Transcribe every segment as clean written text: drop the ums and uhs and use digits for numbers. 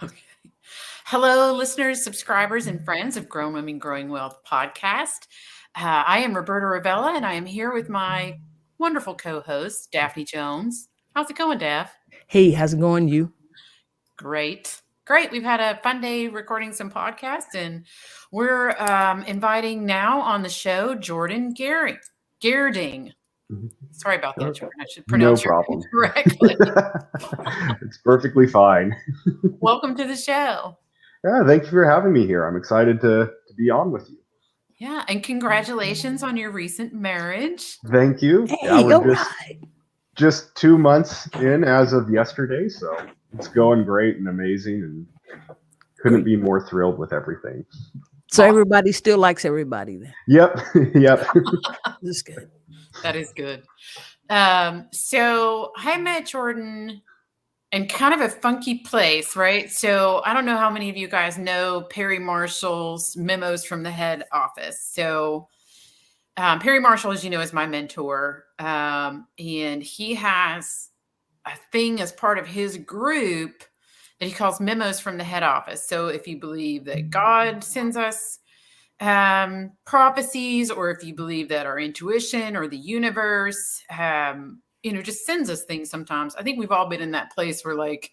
Okay. Hello, listeners, subscribers, and friends of Grown Women Growing Wealth podcast. I am Roberta Ravella, and I am here with my wonderful co-host, Daphne Jones. How's it going, Daph? Hey, how's it going, you? Great. Great. We've had a fun day recording some podcasts, and we're inviting now on the show Jordan Gerding. Sorry about that, Jordan. I should No pronounce your name problem. correctly. It's perfectly fine. Welcome to the show. Yeah, thank you for having me here. I'm excited to be on with you. Yeah, and congratulations on your recent marriage. Thank you. Hey, Yeah, we're all right. just 2 months in as of yesterday, so it's going great and amazing, and couldn't be more thrilled with everything. So everybody still likes everybody then. Yep, yep. That's good. That is good. So I met Jordan in kind of a funky place, right? So I don't know how many of you guys know Perry Marshall's Memos from the Head Office. So Perry Marshall, as you know, is my mentor. And he has a thing as part of his group that he calls Memos from the Head Office. So if you believe that God sends us prophecies, or if you believe that our intuition or the universe, just sends us things sometimes. I think we've all been in that place where like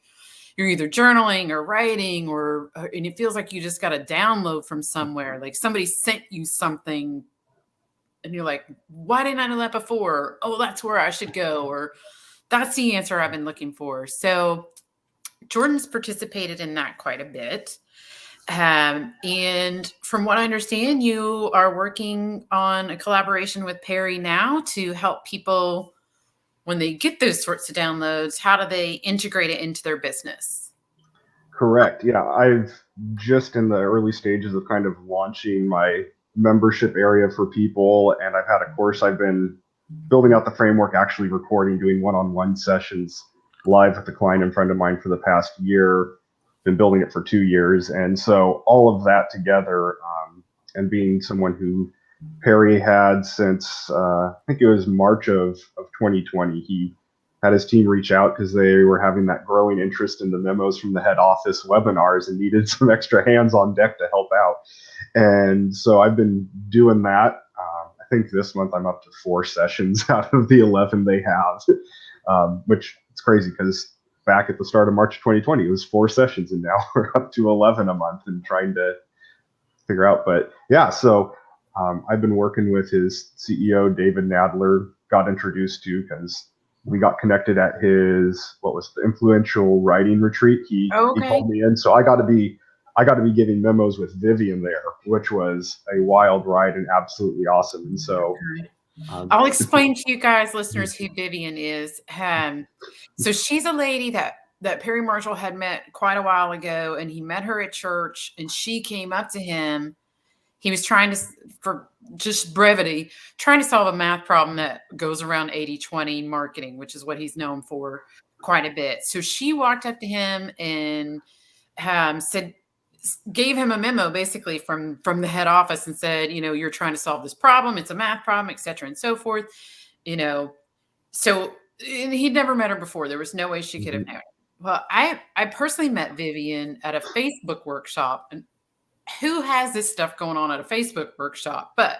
you're either journaling or writing and it feels like you just got a download from somewhere. Like somebody sent you something and you're like, why didn't I know that before? Oh, that's where I should go. Or that's the answer I've been looking for. So Jordan's participated in that quite a bit. And from what I understand, you are working on a collaboration with Perry now to help people when they get those sorts of downloads. How do they integrate it into their business? Correct. Yeah, I've just in the early stages of kind of launching my membership area for people, and I've had a course. I've been building out the framework, actually recording, doing one-on-one sessions live with a client and friend of mine for the past year. Been building it for 2 years, and so all of that together, and being someone who Perry had since I think it was March of 2020, he had his team reach out because they were having that growing interest in the Memos from the Head Office webinars and needed some extra hands on deck to help out. And so I've been doing that. I think this month I'm up to 4 sessions out of the 11 they have, which is crazy because back at the start of March 2020, it was 4 sessions, and now we're up to 11 a month and trying to figure out. But yeah, so I've been working with his CEO, David Nadler, got introduced to because we got connected at his, what was the influential writing retreat. He called me in. So I got to be giving memos with Vivian there, which was a wild ride and absolutely awesome. And so I'll explain to you guys, listeners, who Vivian is. So she's a lady that Perry Marshall had met quite a while ago, and he met her at church, and she came up to him. He was trying to, for just brevity, trying to solve a math problem that goes around 80-20 marketing, which is what he's known for quite a bit. So she walked up to him and gave him a memo basically from the head office and said, you're trying to solve this problem. It's a math problem, et cetera, and so forth. So and he'd never met her before. There was no way she could have known. Well, I personally met Vivian at a Facebook workshop, and who has this stuff going on at a Facebook workshop? But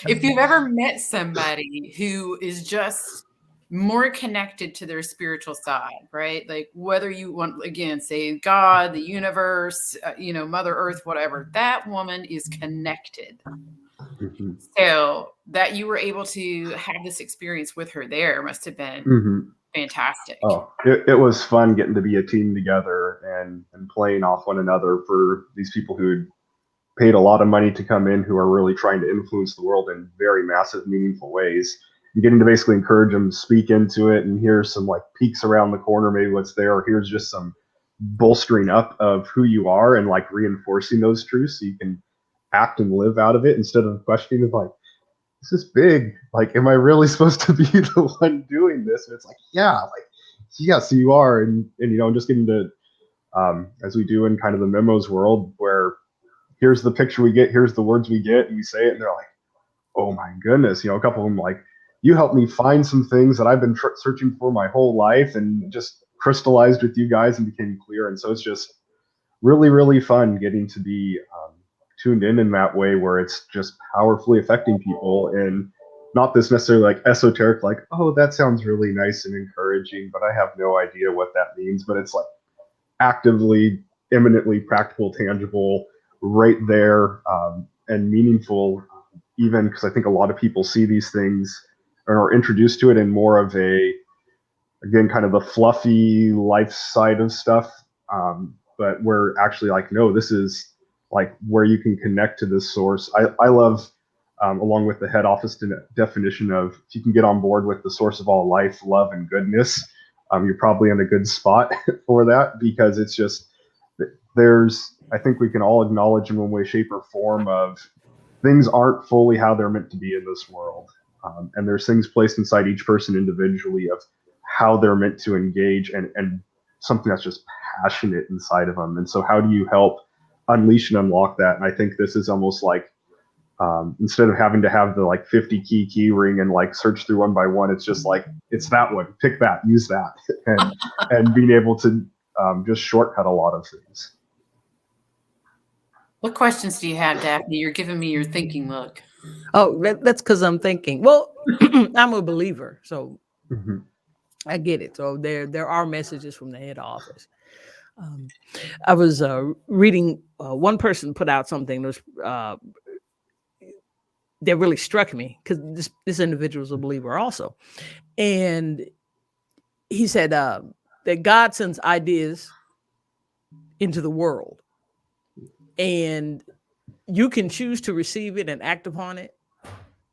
if you've ever met somebody who is just more connected to their spiritual side, right? Like whether you want, again, say God, the universe, Mother Earth, whatever, that woman is connected. Mm-hmm. So that you were able to have this experience with her there must have been fantastic. Oh, it was fun getting to be a team together and playing off one another for these people who paid a lot of money to come in, who are really trying to influence the world in very massive, meaningful ways. And getting to basically encourage them to speak into it, and here's some like peeks around the corner, maybe what's there, or here's just some bolstering up of who you are and like reinforcing those truths so you can act and live out of it instead of questioning like, this is big. Like, am I really supposed to be the one doing this? And it's like, yeah, like, yes, you are. And just getting to, as we do in kind of the memos world, where here's the picture we get, here's the words we get, and we say it, and they're like, oh my goodness. A couple of them like, you helped me find some things that I've been searching for my whole life, and just crystallized with you guys and became clear. And so it's just really, really fun getting to be tuned in that way, where it's just powerfully affecting people, and not this necessarily like esoteric, like, oh, that sounds really nice and encouraging, but I have no idea what that means. But it's like actively, eminently practical, tangible, right there, and meaningful, even because I think a lot of people see these things or are introduced to it in more of a, again, kind of the fluffy life side of stuff. But we're actually like, no, this is like where you can connect to this source. I love, along with the head office definition of, if you can get on board with the source of all life, love, and goodness, you're probably in a good spot for that, because it's just, I think we can all acknowledge in one way, shape, or form of things aren't fully how they're meant to be in this world. And there's things placed inside each person individually of how they're meant to engage, and something that's just passionate inside of them. And so how do you help unleash and unlock that? And I think this is almost like, instead of having to have the like 50 key ring and like search through one by one, it's just like, it's that one, pick that, use that, and being able to just shortcut a lot of things. What questions do you have, Daphne? You're giving me your thinking look. Oh, that's because I'm thinking. Well, I'm a believer, so I get it. So there are messages from the head office. I was reading, one person put out something that really struck me, because this individual is a believer also, and he said that God sends ideas into the world, and you can choose to receive it and act upon it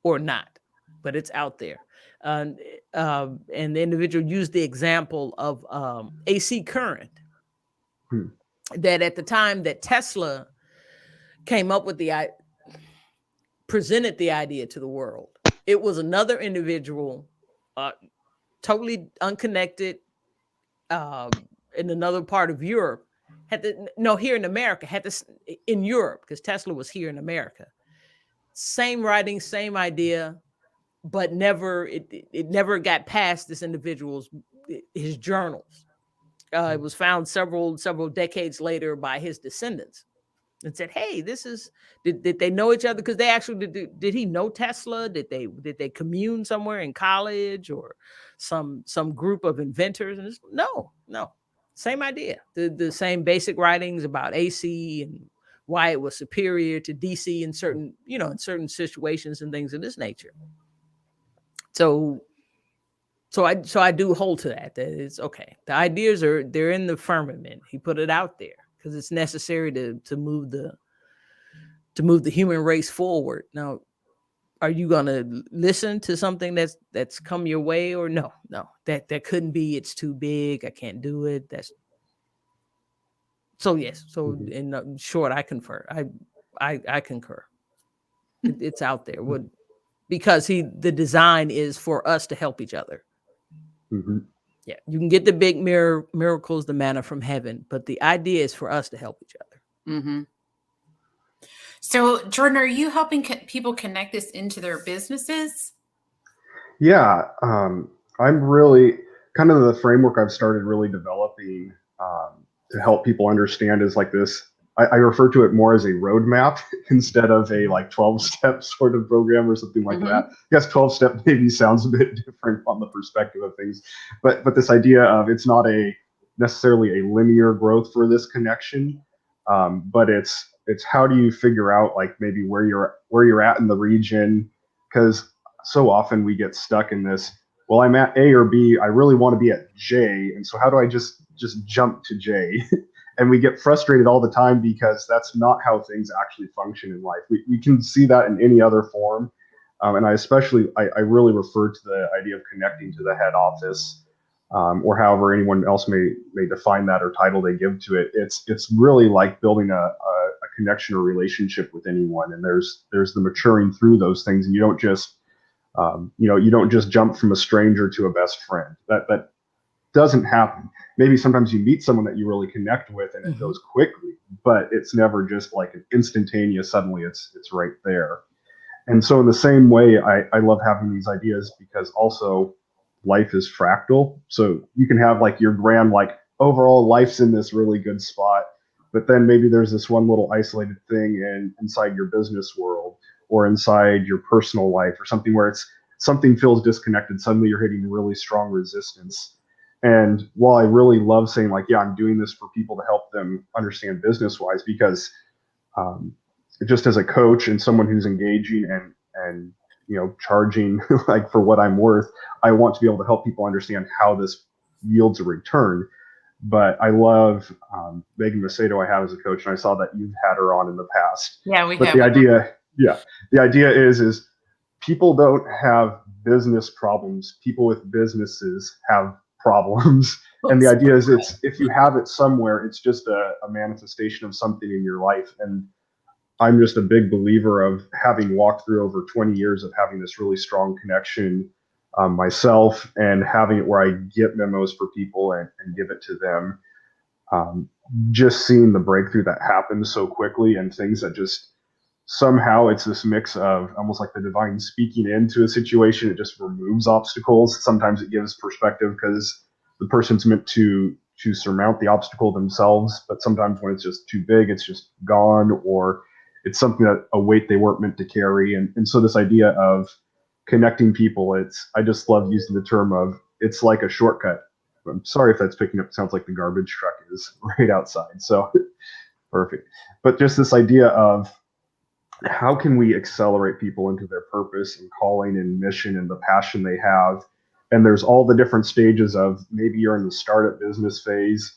or not, but it's out there. And the individual used the example of AC current. That at the time that Tesla came up with presented the idea to the world, it was another individual, totally unconnected, in another part of Europe, here in America, in Europe, because Tesla was here in America. Same writing, same idea, but it never got past this individual's, his journals. It was found several decades later by his descendants, and said, "Hey, this is." Did they know each other? Because they actually did he know Tesla? Did they commune somewhere in college, or some group of inventors? And no, same idea. The same basic writings about AC and why it was superior to DC in certain situations and things of this nature. So I do hold to that it's okay. The ideas they're in the firmament. He put it out there because it's necessary to move the human race forward. Now, are you going to listen to something that's come your way, or no? That couldn't be. It's too big. I can't do it. So yes. So in short, I confer. I concur. It's out there. Because the design is for us to help each other. Yeah, you can get the big miracles, the manna from heaven, but the idea is for us to help each other. So, Jordan, are you helping people connect this into their businesses? Yeah, I'm really kind of the framework I've started really developing to help people understand is like this. I refer to it more as a roadmap instead of a like 12-step sort of program or something like that. I guess 12-step maybe sounds a bit different on the perspective of things, but this idea of it's not necessarily a linear growth for this connection, but it's how do you figure out like maybe where you're at in the region, because so often we get stuck in this. Well, I'm at A or B. I really want to be at J, and so how do I just jump to J? And we get frustrated all the time because that's not how things actually function in life. We can see that in any other form. And I really refer to the idea of connecting to the head office, or however anyone else may define that or title they give to it. It's really like building a connection or relationship with anyone. And there's the maturing through those things. And you don't just, you don't just jump from a stranger to a best friend. That doesn't happen. Maybe sometimes you meet someone that you really connect with and it goes quickly, but it's never just like an instantaneous, suddenly it's right there. And so in the same way, I love having these ideas because also life is fractal. So you can have like your grand, like overall life's in this really good spot, but then maybe there's this one little isolated thing inside your business world or inside your personal life or something where something feels disconnected. Suddenly you're hitting really strong resistance. And while I really love saying like, yeah, I'm doing this for people to help them understand business wise, because um, just as a coach and someone who's engaging and charging like for what I'm worth, I want to be able to help people understand how this yields a return. But I love Megan Macedo I have as a coach, and I saw that you've had her on in the past. Yeah, we but have. The idea, the idea is people don't have business problems. People with businesses have problems. And the idea is if you have it somewhere, it's just a manifestation of something in your life. And I'm just a big believer of having walked through over 20 years of having this really strong connection myself and having it where I get memos for people and give it to them. Just seeing the breakthrough that happens so quickly and things that just somehow it's this mix of almost like the divine speaking into a situation. It just removes obstacles. Sometimes it gives perspective because the person's meant to surmount the obstacle themselves. But sometimes when it's just too big, it's just gone, or it's something that a weight they weren't meant to carry. And so this idea of connecting people, I just love using the term of it's like a shortcut. I'm sorry if that's picking up. It sounds like the garbage truck is right outside. So perfect. But just this idea of how can we accelerate people into their purpose and calling and mission and the passion they have? And there's all the different stages of maybe you're in the startup business phase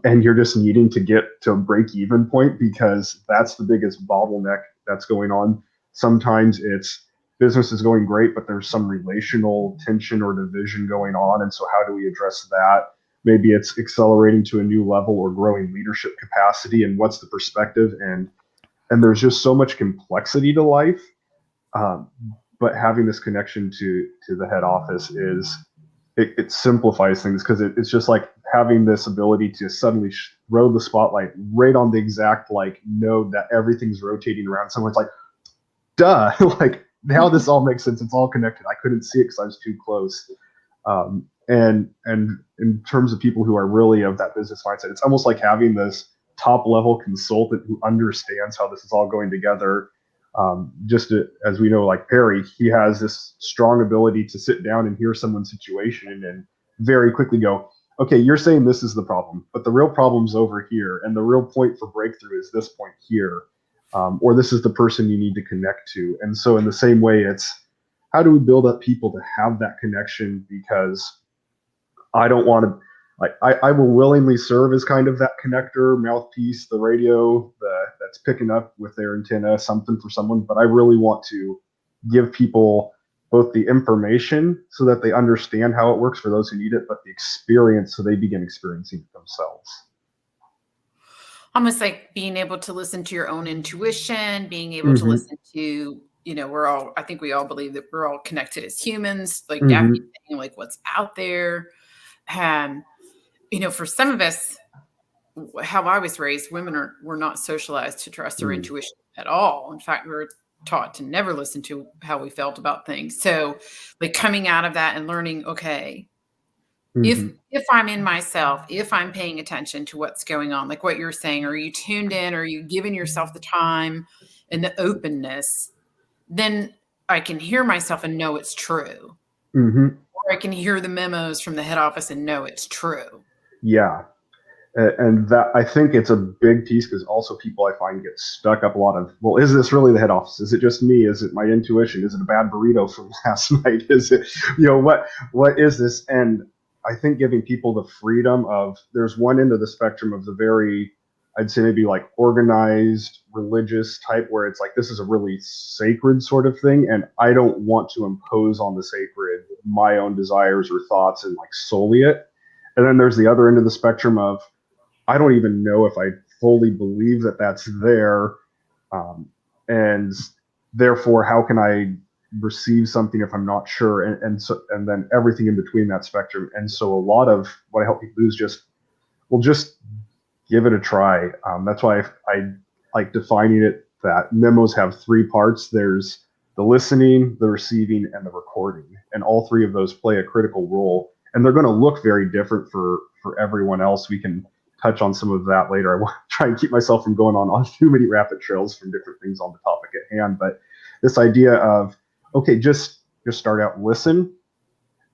and you're just needing to get to a break even point because that's the biggest bottleneck that's going on. Sometimes it's business is going great, but there's some relational tension or division going on. And so how do we address that? Maybe it's accelerating to a new level or growing leadership capacity, and what's the perspective? And there's just so much complexity to life. Um, but having this connection to the head office it simplifies things because it's just like having this ability to suddenly throw the spotlight right on the exact like node that everything's rotating around. Someone's like, duh, like now this all makes sense. It's all connected. I couldn't see it because I was too close. And in terms of people who are really of that business mindset, it's almost like having this top level consultant who understands how this is all going together. As we know, like Perry, he has this strong ability to sit down and hear someone's situation and very quickly go, okay, you're saying this is the problem, but the real problem's over here. And the real point for breakthrough is this point here. Or this is the person you need to connect to. And so in the same way, it's how do we build up people to have that connection? Because I don't want to, I will willingly serve as kind of that connector, mouthpiece, the radio that's picking up with their antenna, something for someone. But I really want to give people both the information so that they understand how it works for those who need it, but the experience so they begin experiencing it themselves. Almost like being able to listen to your own intuition, being able to listen to, I think we all believe that we're all connected as humans, like everything, like what's out there. For some of us, how I was raised, were not socialized to trust their intuition at all. In fact, we were taught to never listen to how we felt about things. So like coming out of that and learning, okay, if I'm in myself, if I'm paying attention to what's going on, like what you're saying, are you tuned in? Are you giving yourself the time and the openness? Then I can hear myself and know it's true. Or I can hear the memos from the head office and know it's true. Yeah. And that, I think it's a big piece because also people I find get stuck up a lot of, well, is this really the head office? Is it just me? Is it my intuition? Is it a bad burrito from last night? Is it, what is this? And I think giving people the freedom of, there's one end of the spectrum of the very, I'd say maybe like organized religious type where it's like, this is a really sacred sort of thing. And I don't want to impose on the sacred my own desires or thoughts and like solely it. And then there's the other end of the spectrum of, I don't even know if I fully believe that that's there. And therefore, how can I receive something if I'm not sure? And then everything in between that spectrum. And so a lot of what I help people do is just give it a try. That's why I like defining it that memos have three parts. There's the listening, the receiving, and the recording. And all three of those play a critical role. And they're going to look very different for everyone else. We can touch on some of that later. I want to try and keep myself from going on too many rabbit trails from different things on the topic at hand. But this idea of, okay, just start out, listen,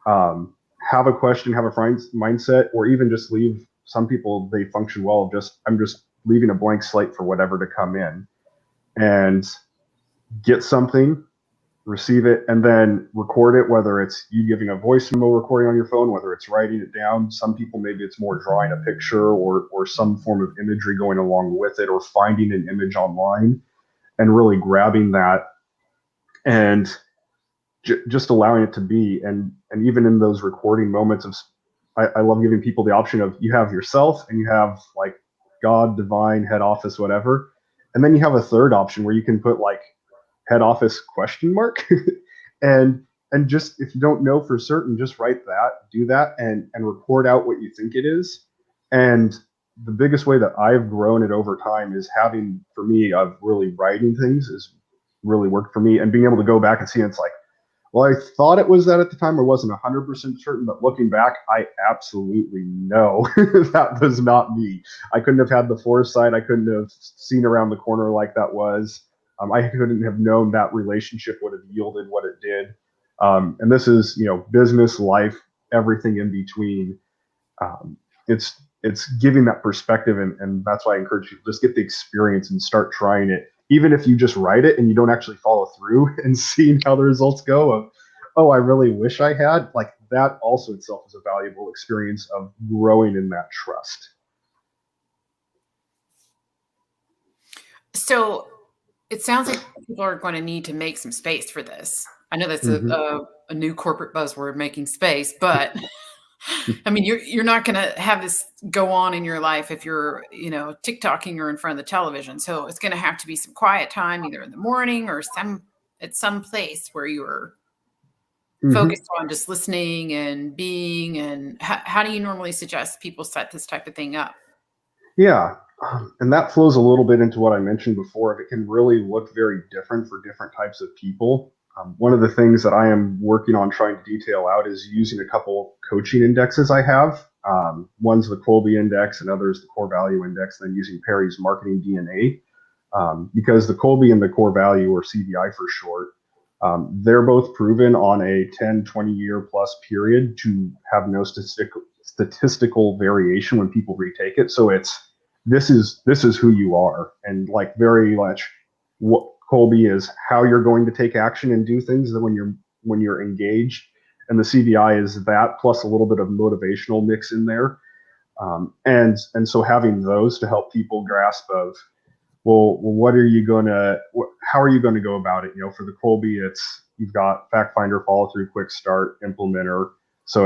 have a question, have a mindset, or even just leave. Some people, they function well. I'm just leaving a blank slate for whatever to come in, and get something, receive it, and then record it, whether it's you giving a voice memo recording on your phone, whether it's writing it down. Some people, maybe it's more drawing a picture or some form of imagery going along with it, or finding an image online and really grabbing that and just allowing it to be. And even in those recording moments of, I love giving people the option of, you have yourself and you have like God, divine, head office, whatever. And then you have a third option where you can put like head office question mark and just, if you don't know for certain, just write that, do that, and record out what you think it is. And the biggest way that I've grown it over time is having, for me, of really writing things is really worked for me, and being able to go back and see, it's like, well, I thought it was that at the time, or wasn't 100% certain, but looking back, I absolutely know that was not me. I couldn't have had the foresight. I couldn't have seen around the corner like that was. I couldn't have known that relationship would have yielded what it did. And this is, business, life, everything in between. It's giving that perspective, and that's why I encourage you to just get the experience and start trying it. Even if you just write it and you don't actually follow through, and seeing how the results go of, oh, I really wish I had, like, that also itself is a valuable experience of growing in that trust. So it sounds like people are going to need to make some space for this. I know that's a new corporate buzzword, making space, but I mean, you're not going to have this go on in your life if you're, TikToking or in front of the television. So it's going to have to be some quiet time, either in the morning or at some place where you're focused on just listening and being. And how do you normally suggest people set this type of thing up? Yeah. And that flows a little bit into what I mentioned before. It can really look very different for different types of people. One of the things that I am working on trying to detail out is using a couple coaching indexes I have. One's the Kolbe Index, and others the Core Value Index, and then using Perry's Marketing DNA. Because the Kolbe and the Core Value, or CVI for short, they're both proven on a 10, 20-year plus period to have no statistical variation when people retake it. So this is who you are, and like very much what Kolbe is how you're going to take action and do things when you're engaged, and the CVI is that plus a little bit of motivational mix in there, and so having those to help people grasp of, well, how are you going to go about it? For the Kolbe, it's, you've got fact finder, follow through, quick start, implementer. So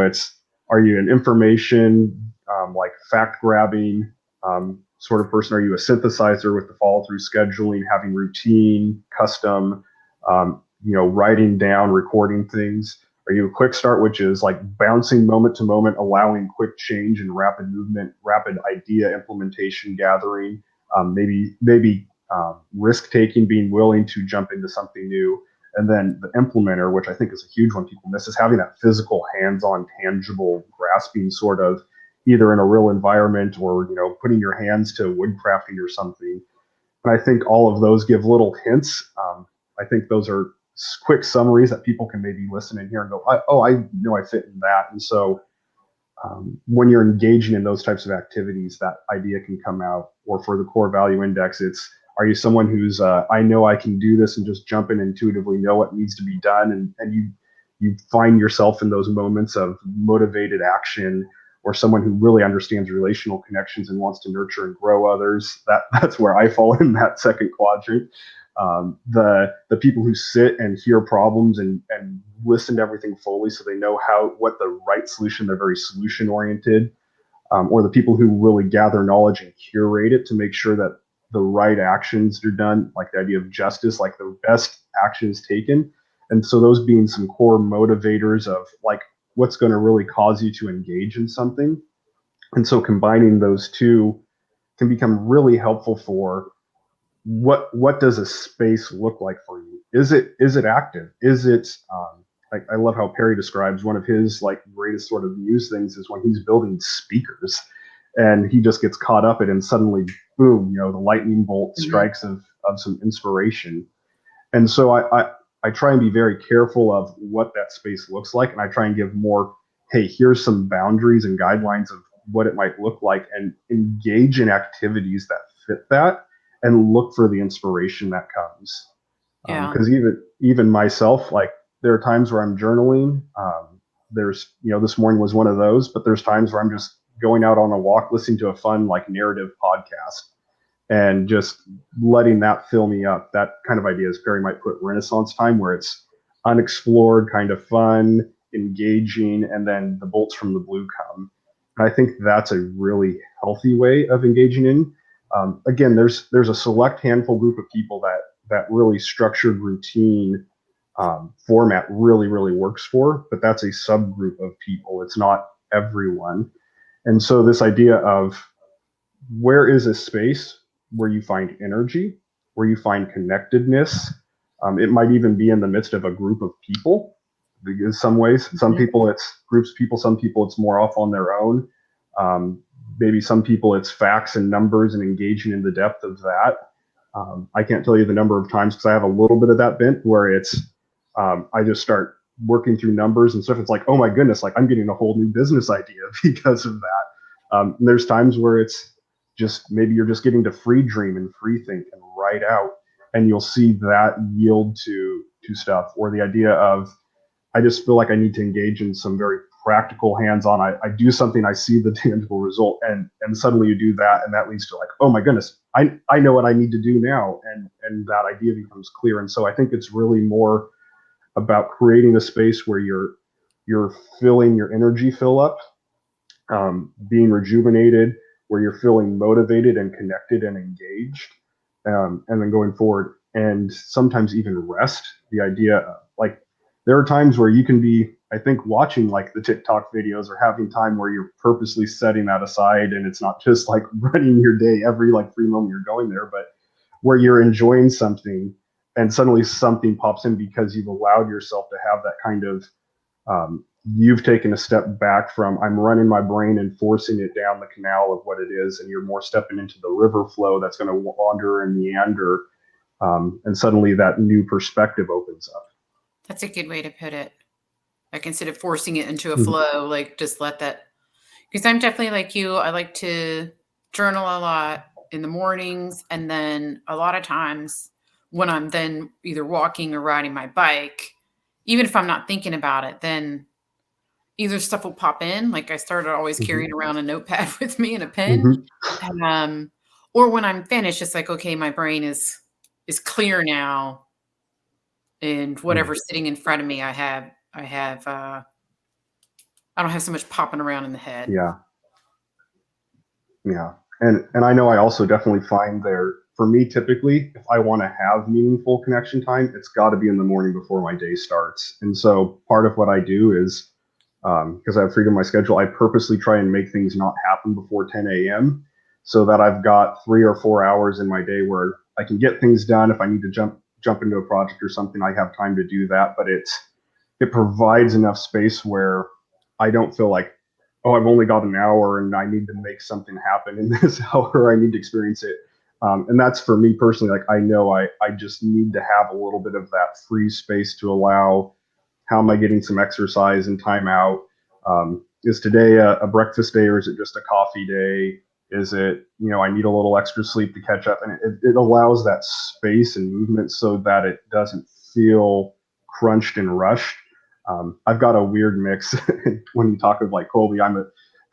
are you an information, like fact grabbing, sort of person? Are you a synthesizer with the follow through, scheduling, having routine, custom, writing down, recording things? Are you a quick start, which is like bouncing moment to moment, allowing quick change and rapid movement, rapid idea implementation, gathering, maybe risk taking, being willing to jump into something new? And then the implementer, which I think is a huge one people miss, is having that physical, hands-on, tangible, grasping sort of, either in a real environment or, putting your hands to wood crafting or something. And I think all of those give little hints. I think those are quick summaries that people can maybe listen in here and go, I know I fit in that. And so when you're engaging in those types of activities, that idea can come out. Or for the Core Value Index, it's, are you someone who's, I know I can do this, and just jump in intuitively, know what needs to be done, and you find yourself in those moments of motivated action, or someone who really understands relational connections and wants to nurture and grow others? That's where I fall in that second quadrant. The people who sit and hear problems and listen to everything fully, so they know what the right solution, they're very solution oriented, or the people who really gather knowledge and curate it to make sure that the right actions are done, like the idea of justice, like the best actions taken. And so those being some core motivators of like what's going to really cause you to engage in something. And so combining those two can become really helpful for what does a space look like for you? is it active? Is it I love how Perry describes one of his like greatest sort of muse things is when he's building speakers and he just gets caught up in it and suddenly boom, the lightning bolt strikes of some inspiration. And so I try and be very careful of what that space looks like, and I try and give more, hey, here's some boundaries and guidelines of what it might look like, and engage in activities that fit that, and look for the inspiration that comes. Yeah. Because even myself, like there are times where I'm journaling. There's this morning was one of those, but there's times where I'm just going out on a walk, listening to a fun like narrative podcast, and just letting that fill me up. That kind of idea, as Perry might put, Renaissance time, where it's unexplored, kind of fun, engaging, and then the bolts from the blue come. And I think that's a really healthy way of engaging in. Again, there's a select handful group of people that really structured routine format really works for, but that's a subgroup of people. It's not everyone. And so this idea of where is a space where you find energy, where you find connectedness. It might even be in the midst of a group of people. In some ways, some people it's groups of people, some people it's more off on their own. Maybe some people it's facts and numbers and engaging in the depth of that. I can't tell you the number of times, because I have a little bit of that bent where it's I just start working through numbers and stuff. It's like, oh my goodness, like I'm getting a whole new business idea because of that. And there's times where it's just maybe you're just getting to free dream and free think and write out, and you'll see that yield to stuff. Or the idea of, I just feel like I need to engage in some very practical hands-on. I do something, I see the tangible result, and suddenly you do that, and that leads to like, oh my goodness, I know what I need to do now, and that idea becomes clear. And so I think it's really more about creating a space where you're feeling your energy fill up, being rejuvenated, where you're feeling motivated and connected and engaged, and then going forward, and sometimes even rest. The idea of, like, there are times where you can be, I think, watching like the TikTok videos or having time where you're purposely setting that aside, and it's not just like running your day every like free moment you're going there, but where you're enjoying something and suddenly something pops in because you've allowed yourself to have that kind of you've taken a step back from I'm running my brain and forcing it down the canal of what it is, and you're more stepping into the river flow that's going to wander and meander, and suddenly that new perspective opens up. That's a good way to put it. Like instead of forcing it into a flow, like just let that. Because I'm definitely like you. I like to journal a lot in the mornings, and then a lot of times when I'm then either walking or riding my bike, even if I'm not thinking about it, then either stuff will pop in. Like I started always carrying around a notepad with me and a pen. And, or when I'm finished, it's like, okay, my brain is clear now. And whatever's sitting in front of me, I don't have so much popping around in the head. Yeah. And I know I also definitely find there, for me, typically, if I want to have meaningful connection time, it's got to be in the morning before my day starts. And so part of what I do is, because I have freedom in my schedule, I purposely try and make things not happen before 10 a.m. so that I've got 3 or 4 hours in my day where I can get things done. If I need to jump into a project or something, I have time to do that. But it provides enough space where I don't feel like, oh, I've only got an hour and I need to make something happen in this hour. I need to experience it. And that's for me personally, like I know I just need to have a little bit of that free space to allow, how am I getting some exercise and time out? Is today a breakfast day, or is it just a coffee day? Is it, I need a little extra sleep to catch up? And it allows that space and movement so that it doesn't feel crunched and rushed. I've got a weird mix when you talk of like Colby.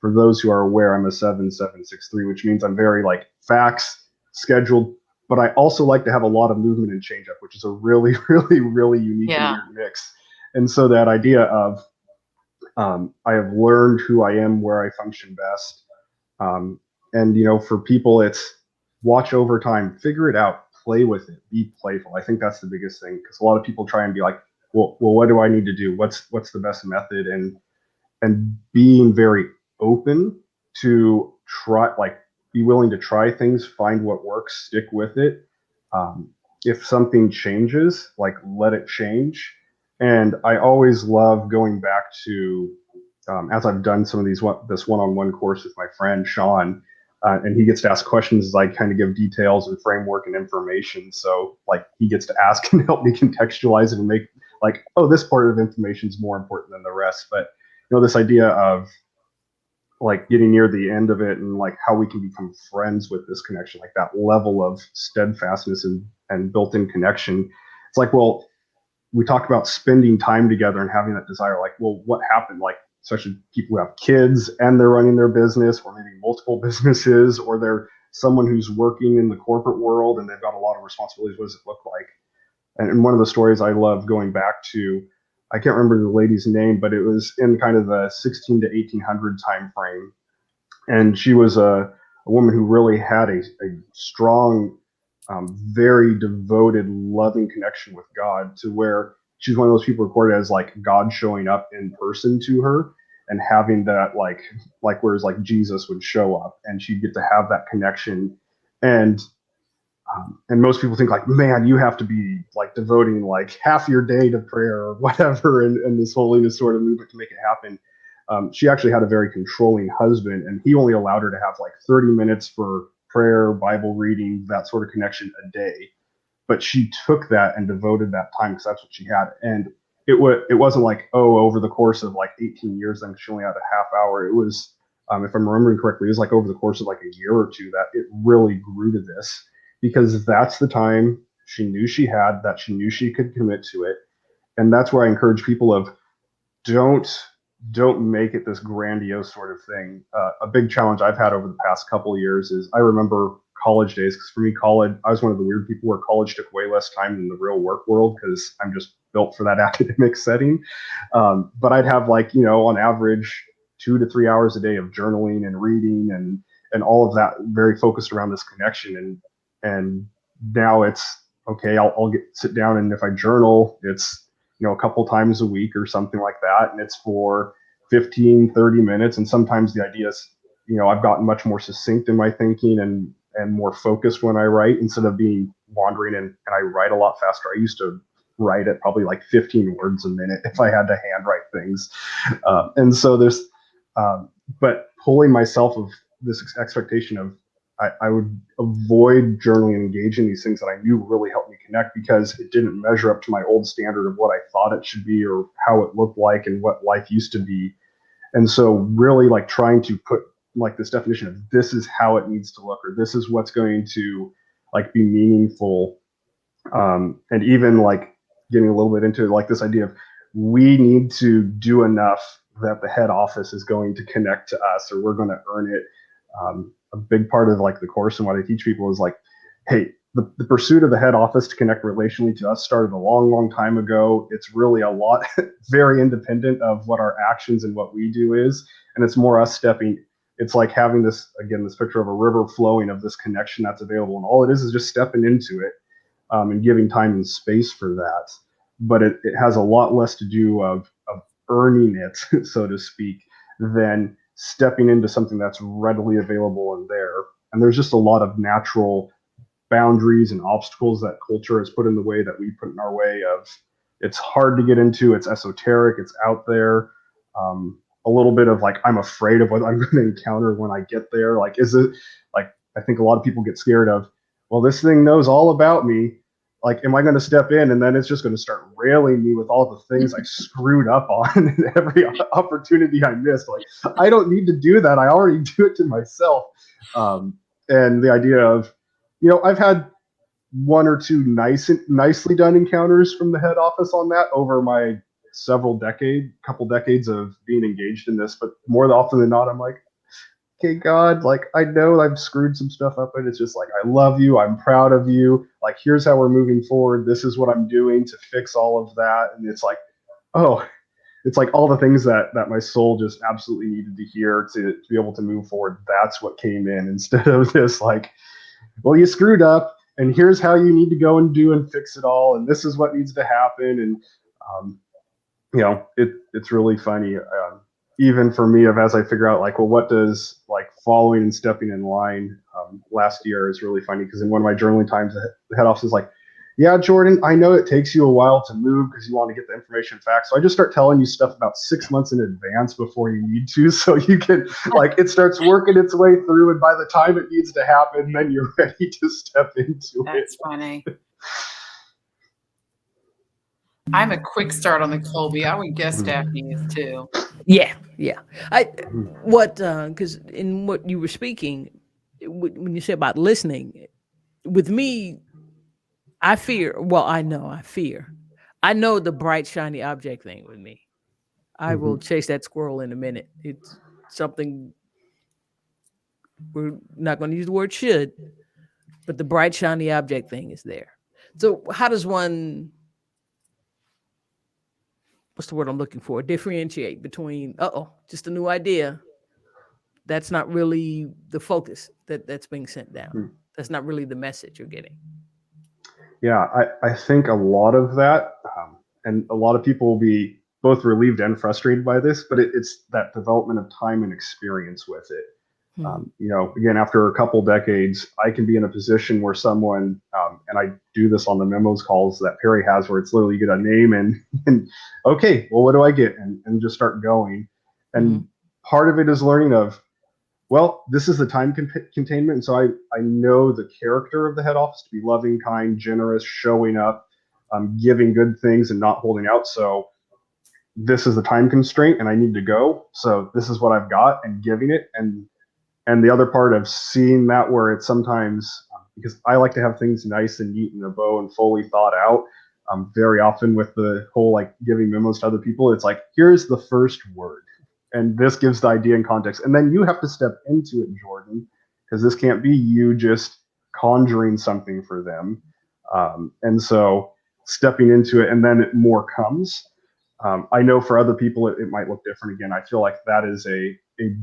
For those who are aware, I'm a 7-7-6-3, which means I'm very like facts scheduled, but I also like to have a lot of movement and change up, which is a really, really, really unique and weird mix. And so that idea of I have learned who I am, where I function best. And for people, it's watch over time, figure it out, play with it, be playful. I think that's the biggest thing, because a lot of people try and be like, well, what do I need to do? What's the best method? And being very open to try, like be willing to try things, find what works, stick with it. if something changes, like let it change. And I always love going back to, as I've done some of this one-on-one course with my friend Sean, and he gets to ask questions as I kind of give details and framework and information. So like he gets to ask and help me contextualize it and make like, oh, this part of information is more important than the rest. But this idea of like getting near the end of it and like how we can become friends with this connection, like that level of steadfastness and built-in connection. It's like, well, we talk about spending time together and having that desire. Like, well, what happened? Like, especially people who have kids and they're running their business, or maybe multiple businesses, or they're someone who's working in the corporate world and they've got a lot of responsibilities. What does it look like? And one of the stories I love going back to, I can't remember the lady's name, but it was in kind of the 16 to 1800 time frame. And she was a woman who really had a strong, very devoted, loving connection with God, to where she's one of those people recorded as like God showing up in person to her and having that like whereas like Jesus would show up and she'd get to have that connection. And most people think like, man, you have to be like devoting like half your day to prayer or whatever, and this holiness sort of movement to make it happen. She actually had a very controlling husband, and he only allowed her to have like 30 minutes for prayer, Bible reading, that sort of connection a day. But she took that and devoted that time because that's what she had. And it wasn't like, oh, over the course of like 18 years, then she only had a half hour. It was, if I'm remembering correctly, it was like over the course of like a year or two that it really grew to this, because that's the time she knew she had, that she knew she could commit to it. And that's where I encourage people of don't make it this grandiose sort of thing. A big challenge I've had over the past couple of years is I remember college days, because for me, I was one of the weird people where college took way less time than the real work world because I'm just built for that academic setting. But I'd have like, on average 2 to 3 hours a day of journaling and reading and all of that, very focused around this connection. And now it's okay, I'll sit down, and if I journal, it's a couple times a week or something like that, and it's for 15-30 minutes. And sometimes the ideas, I've gotten much more succinct in my thinking and more focused when I write, instead of being wandering, and I write a lot faster. I used to write at probably like 15 words a minute if I had to handwrite things. And so there's but pulling myself of this expectation of I would avoid journaling and engage in these things that I knew really helped me connect, because it didn't measure up to my old standard of what I thought it should be or how it looked like and what life used to be. And so really like trying to put like this definition of this is how it needs to look, or this is what's going to like be meaningful. And even like getting a little bit into like this idea of we need to do enough that the head office is going to connect to us, or we're going to earn it. A big part of like the course and what I teach people is like, hey, the pursuit of the head office to connect relationally to us started a long, long time ago. It's really a lot, very independent of what our actions and what we do is. And it's more us stepping. It's like having this picture of a river flowing of this connection that's available. And all it is just stepping into it and giving time and space for that. But it has a lot less to do of earning it, so to speak, than stepping into something that's readily available and there. And there's just a lot of natural boundaries and obstacles that culture has put in the way that we put in our way of. It's hard to get into, it's esoteric, it's out there. A little bit of like, I'm afraid of what I'm going to encounter when I get there. Like, is it like, I think a lot of people get scared of, well, this thing knows all about me. Like, am I going to step in and then it's just going to start railing me with all the things I screwed up on and every opportunity I missed? Like, I don't need to do that. I already do it to myself. And the idea of, I've had one or two nicely done encounters from the head office on that over my couple decades of being engaged in this. But more often than not, I'm like, okay, God, like, I know I've screwed some stuff up, but it's just like, I love you. I'm proud of you. Like, here's how we're moving forward. This is what I'm doing to fix all of that. And it's like, oh, it's like all the things that my soul just absolutely needed to hear to be able to move forward. That's what came in, instead of this like, well, you screwed up and here's how you need to go and do and fix it all. And this is what needs to happen. And, it's really funny. Even for me, as I figure out like, well, what does like following and stepping in line last year is really funny, because in one of my journaling times, the head office is like, yeah, Jordan, I know it takes you a while to move because you want to get the information fast. So I just start telling you stuff about 6 months in advance before you need to. So you can, like, it starts working its way through. And by the time it needs to happen, then you're ready to step into it. That's funny. I'm a quick start on the Colby. I would guess Daphne is too. Yeah. Because in what you were speaking, when you say about listening, with me, I fear. Well, I know the bright shiny object thing with me. I will chase that squirrel in a minute. It's something we're not going to use the word should, but the bright shiny object thing is there. So how does one, what's the word I'm looking for, differentiate between, just a new idea? That's not really the focus that's being sent down. That's not really the message you're getting. Yeah, I think a lot of that, and a lot of people will be both relieved and frustrated by this, but it's that development of time and experience with it. Again, after a couple decades, I can be in a position where someone, and I do this on the Memos calls that Perry has, where it's literally you get a name and okay, well, what do I get? And just start going. And part of it is learning of, well, this is the time containment. And so I know the character of the head office to be loving, kind, generous, showing up, giving good things and not holding out. So this is the time constraint and I need to go. So this is what I've got and giving it. And the other part of seeing that where it's sometimes, because I like to have things nice and neat in a bow and fully thought out, very often with the whole like giving memos to other people, it's like, here's the first word. And this gives the idea and context. And then you have to step into it, Jordan, because this can't be you just conjuring something for them. And so stepping into it, and then more comes. I know for other people, it might look different. Again, I feel like that is a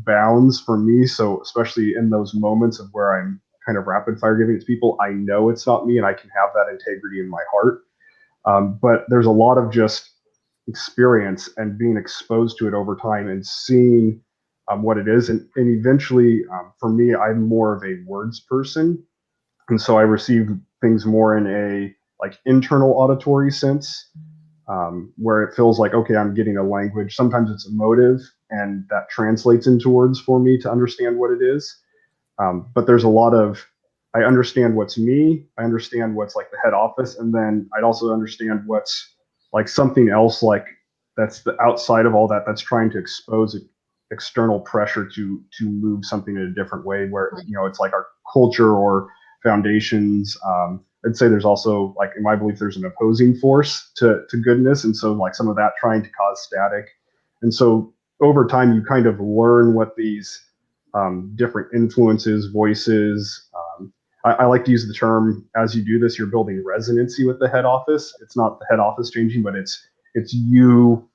bounds for me. So especially in those moments of where I'm kind of rapid fire giving it to people, I know it's not me and I can have that integrity in my heart. But there's a lot of just experience and being exposed to it over time and seeing what it is. And eventually, for me, I'm more of a words person. And so I receive things more in a like internal auditory sense, where it feels like, okay, I'm getting a language. Sometimes it's emotive and that translates into words for me to understand what it is. But there's a lot of, I understand what's me, I understand what's like the head office, and then I'd also understand what's like something else like that's the outside of all that that's trying to expose external pressure to move something in a different way where it's like our culture or foundations. I'd say there's also like in my belief there's an opposing force to goodness, and so like some of that trying to cause static. And so over time you kind of learn what these different influences, voices. I like to use the term, as you do this, you're building resonancy with the head office. It's not the head office changing, but it's you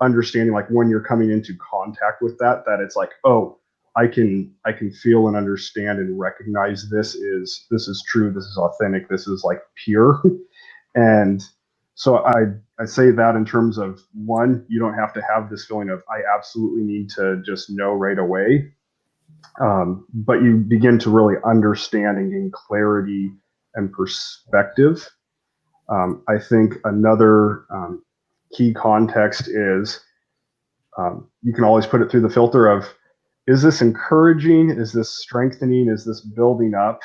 understanding like when you're coming into contact with that it's like, oh, I can feel and understand and recognize this is true, this is authentic, this is like pure. And so I say that in terms of, one, you don't have to have this feeling of I absolutely need to just know right away. But you begin to really understand and gain clarity and perspective. I think another key context is you can always put it through the filter of, is this encouraging? Is this strengthening? Is this building up?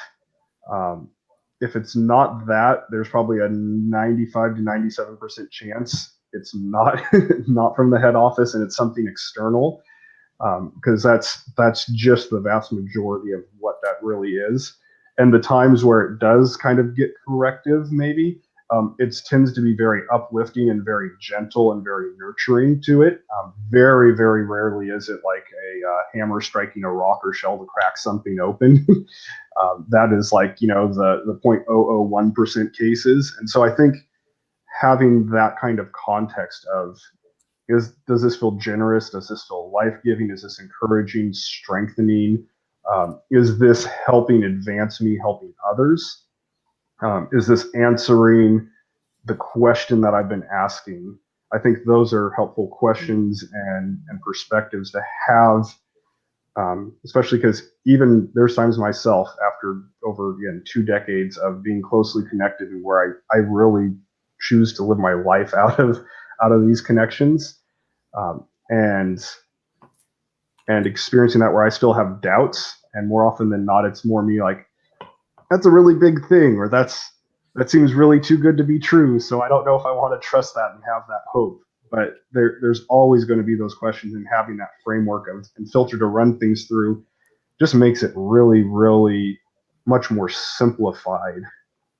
If it's not that, there's probably a 95 to 97% chance it's not not from the head office and it's something external. Because that's just the vast majority of what that really is. And the times where it does kind of get corrective, maybe, it tends to be very uplifting and very gentle and very nurturing to it. Very, very rarely is it like a hammer striking a rock or shell to crack something open. That is like, the 0.001% cases. And so I think having that kind of context of, does this feel generous? Does this feel life-giving? Is this encouraging, strengthening? Is this helping advance me, helping others? Is this answering the question that I've been asking? I think those are helpful questions and perspectives to have, especially because even there's times myself after over over, again, 2 decades of being closely connected, and where I really choose to live my life out of these connections. And experiencing that where I still have doubts, and more often than not, it's more me like, that's a really big thing, or that seems really too good to be true. So I don't know if I want to trust that and have that hope. But there's always going to be those questions, and having that framework and filter to run things through just makes it really, really much more simplified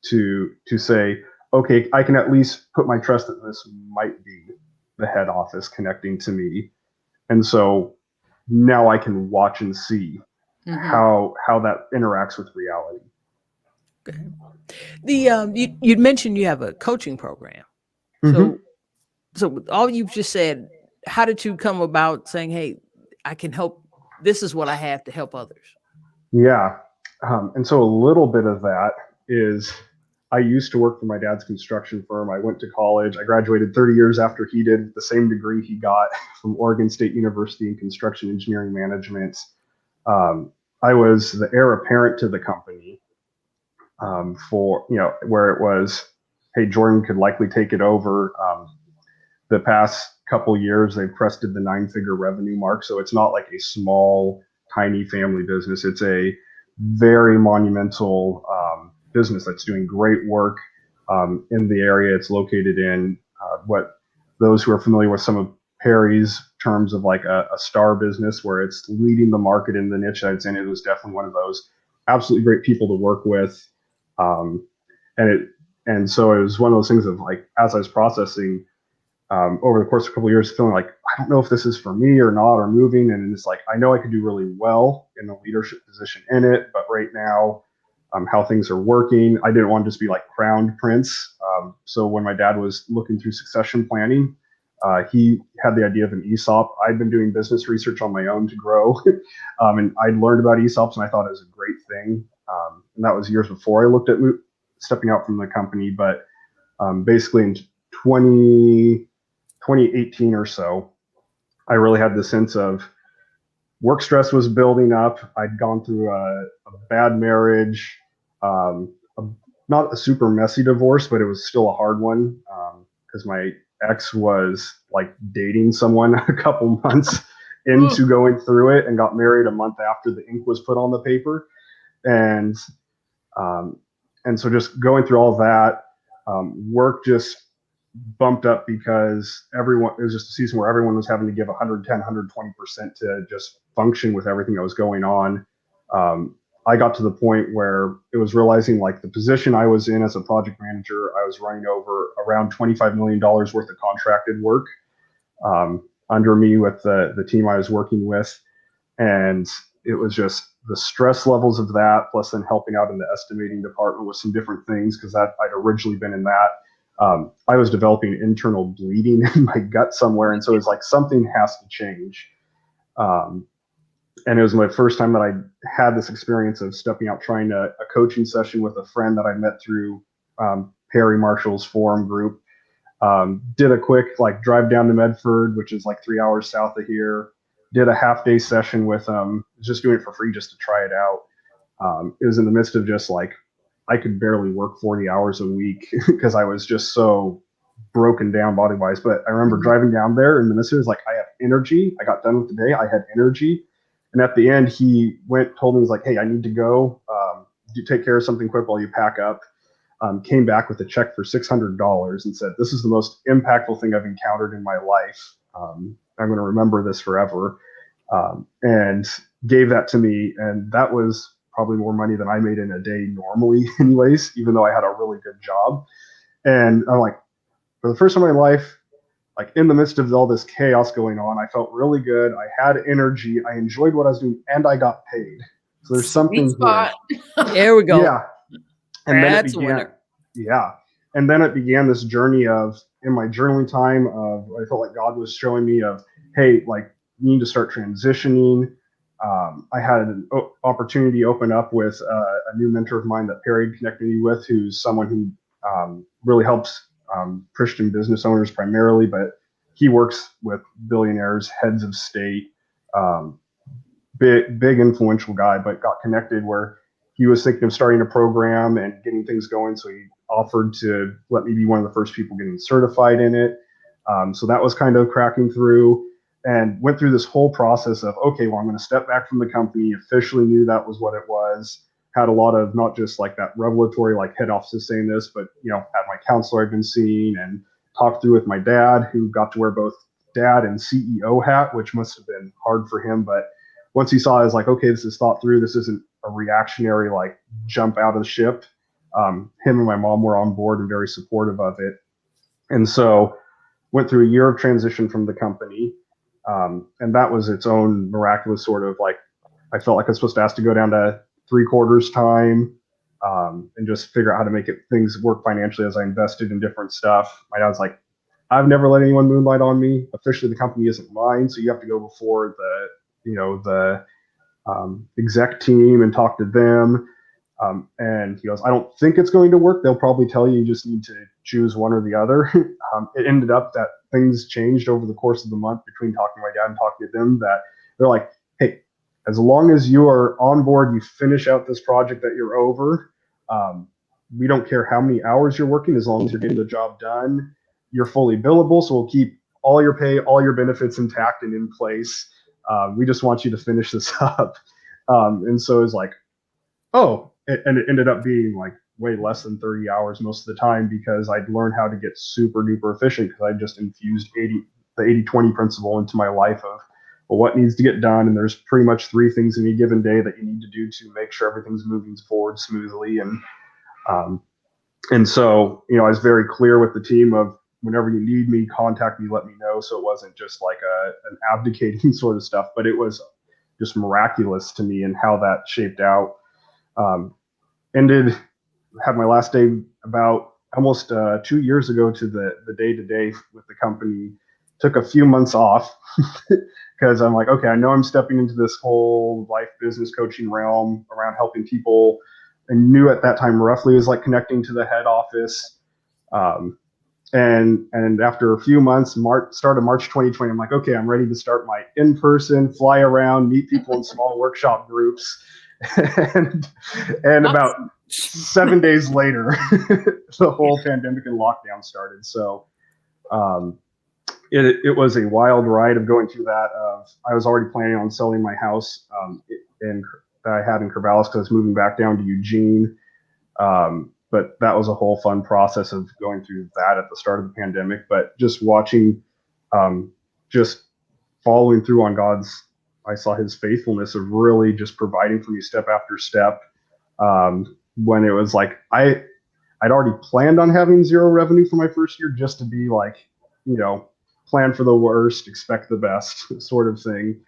to say, okay, I can at least put my trust that this might be the head office connecting to me. And so now I can watch and see how that interacts with reality. Okay. You'd mentioned you have a coaching program. So all you've just said, how did you come about saying, hey, I can help, this is what I have to help others? Yeah. And so a little bit of that is, I used to work for my dad's construction firm. I went to college. I graduated 30 years after he did, the same degree he got from Oregon State University in construction engineering management. I was the heir apparent to the company, for, where it was, hey, Jordan could likely take it over. The past couple years, they've crested the 9-figure revenue mark. So it's not like a small, tiny family business. It's a very monumental business that's doing great work in the area it's located in. What those who are familiar with some of Perry's terms of like a star business, where it's leading the market in the niche that it's in, it was definitely one of those. Absolutely great people to work with. And so it was one of those things of like, as I was processing over the course of a couple of years, feeling like, I don't know if this is for me or not, or moving. And it's like, I know I could do really well in a leadership position in it, but right now, how things are working, I didn't want to just be like crowned prince. So when my dad was looking through succession planning, he had the idea of an ESOP. I'd been doing business research on my own to grow, and I'd learned about ESOPs, and I thought it was a great thing. And that was years before I looked at stepping out from the company. But basically in 2018 or so, I really had the sense of work stress was building up. I'd gone through a bad marriage, not a super messy divorce, but it was still a hard one, because my ex was like dating someone a couple months into going through it, and got married a month after the ink was put on the paper. And so just going through all that, work just bumped up because it was just a season where everyone was having to give 110, 120% to just function with everything that was going on. I got to the point where it was realizing, like, the position I was in as a project manager, I was running over around $25 million worth of contracted work under me with the team I was working with. And it was just the stress levels of that, plus then helping out in the estimating department with some different things, because I'd originally been in that. I was developing internal bleeding in my gut somewhere. And so it was like, something has to change. And it was my first time that I had this experience of stepping out, trying a coaching session with a friend that I met through Perry Marshall's forum group. Did a quick drive down to Medford, which is like 3 hours south of here. Did a half-day session with just doing it for free just to try it out. It was in the midst of just I could barely work 40 hours a week because I was just so broken down body-wise. But I remember driving down there, and the midst of it was like, I have energy. I got done with the day. I had energy. And at the end, he told me, he's like, hey, I need to go. You take care of something quick while you pack up. Came back with a check for $600 and said, this is the most impactful thing I've encountered in my life. I'm going to remember this forever. And gave that to me. And that was probably more money than I made in a day normally anyways, even though I had a really good job. And I'm like, for the first time in my life, in the midst of all this chaos going on, I felt really good. I had energy. I enjoyed what I was doing, and I got paid. So there's something here. There we go. Yeah. And That's then it began. Yeah. And then it began this journey of, in my journaling time, of I felt like God was showing me of, hey, you need to start transitioning. I had an opportunity open up with a new mentor of mine that Perry connected me with, who's someone who really helps Christian business owners primarily, but he works with billionaires, heads of state, big influential guy, but got connected where he was thinking of starting a program and getting things going. So he offered to let me be one of the first people getting certified in it. So that was kind of cracking through, and went through this whole process of, okay, well, I'm going to step back from the company. Officially knew that was what it was. Had a lot of not just like that revelatory, like head office saying this, but, you know, had my counselor I've been seeing and talked through with my dad, who got to wear both dad and CEO hat, which must have been hard for him. But once he saw it, I was like, okay, this is thought through. This isn't a reactionary, like, jump out of the ship. Him and my mom were on board and very supportive of it. And so went through a year of transition from the company. And that was its own miraculous sort of like, I felt like I was supposed to ask to go down to 3/4 time, and just figure out how to make things work financially as I invested in different stuff. My dad was like, I've never let anyone moonlight on me. Officially, the company isn't mine, so you have to go before the exec team and talk to them. And he goes, I don't think it's going to work. They'll probably tell you just need to choose one or the other. It ended up that things changed over the course of the month between talking to my dad and talking to them, that they're like, hey, as long as you are on board, you finish out this project that you're over. We don't care how many hours you're working, as long as you're getting the job done. You're fully billable, so we'll keep all your pay, all your benefits intact and in place. We just want you to finish this up. And so it's like, oh, and it ended up being like way less than 30 hours most of the time, because I'd learned how to get super duper efficient, because I just infused the 80-20 principle into my life of, well, what needs to get done. And there's pretty much 3 things in a given day that you need to do to make sure everything's moving forward smoothly. And so, you know, I was very clear with the team of, whenever you need me, contact me, let me know. So it wasn't just like an abdicating sort of stuff, but it was just miraculous to me and how that shaped out. Had my last day about almost 2 years ago to the day-to-day with the company. Took a few months off because I'm like, okay, I know I'm stepping into this whole life business coaching realm around helping people, and knew at that time roughly was like connecting to the head office. And after a few months, start of March 2020, I'm like, okay, I'm ready to start my in-person, fly around, meet people in small workshop groups. and about 7 days later, the whole pandemic and lockdown started. So it was a wild ride of going through that. I was already planning on selling my house that I had in Corvallis, because I was moving back down to Eugene. But that was a whole fun process of going through that at the start of the pandemic. But just watching, just following through on I saw his faithfulness of really just providing for me step after step. When it was like, I'd already planned on having 0 revenue for my first year, just to be like, you know, plan for the worst, expect the best sort of thing.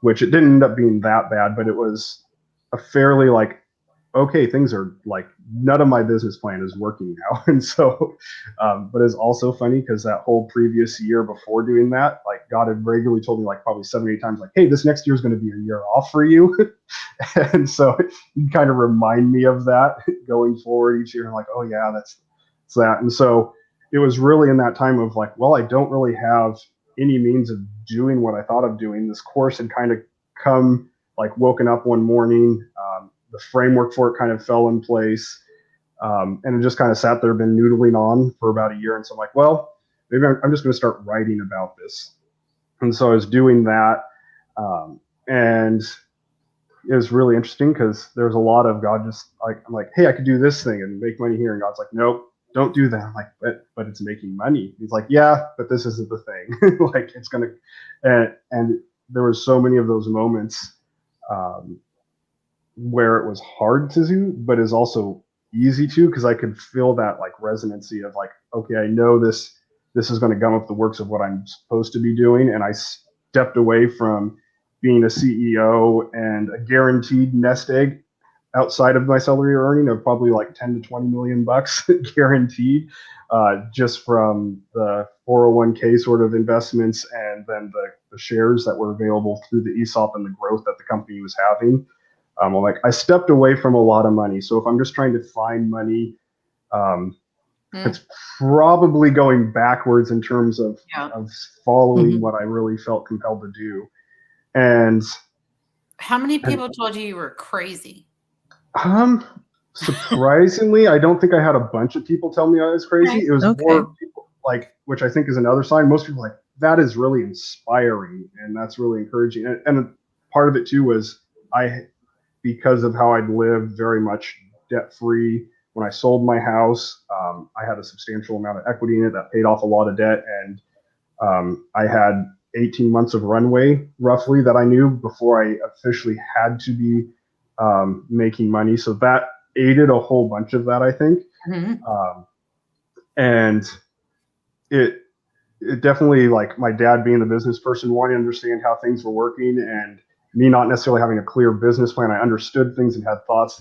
Which it didn't end up being that bad, but it was a fairly like, okay, things are like, none of my business plan is working now. And so, but it's also funny because that whole previous year before doing that, like, God had regularly told me, like, probably 7 or 8 times, like, hey, this next year is going to be a year off for you. And so you kind of remind me of that going forward each year. I'm like, oh yeah, that's that. And so it was really in that time of like, well, I don't really have any means of doing what I thought of doing. This course had kind of come, like, woken up one morning. The framework for it kind of fell in place. And it just kind of sat there, been noodling on for about a year. And so I'm like, well, maybe I'm just going to start writing about this. And so I was doing that. And it was really interesting because there's a lot of God just like, I'm like, hey, I could do this thing and make money here. And God's like, nope, don't do that. I'm like, but it's making money. He's like, yeah, but this isn't the thing. Like, it's going to, and there were so many of those moments where it was hard to do, but is also easy to, because I could feel that like resonancy of like, okay, I know this is going to gum up the works of what I'm supposed to be doing. And I stepped away from being a CEO and a guaranteed nest egg outside of my salary earning of probably like 10 to 20 million bucks guaranteed, just from the 401k sort of investments, and then the shares that were available through the ESOP and the growth that the company was having. I'm like, I stepped away from a lot of money. So if I'm just trying to find money, it's probably going backwards in terms of following what I really felt compelled to do. And how many people told you were crazy? Surprisingly, I don't think I had a bunch of people tell me I was crazy. Okay. It was Okay. more people like, which I think is another sign. Most people are like, that is really inspiring and that's really encouraging. And part of it too was because of how I'd lived very much debt free. When I sold my house, I had a substantial amount of equity in it that paid off a lot of debt, and I had 18 months of runway roughly that I knew before I officially had to be making money. So that aided a whole bunch of that, I think. Mhm. And it definitely, like my dad being the business person, wanting to understand how things were working, and me not necessarily having a clear business plan. I understood things and had thoughts.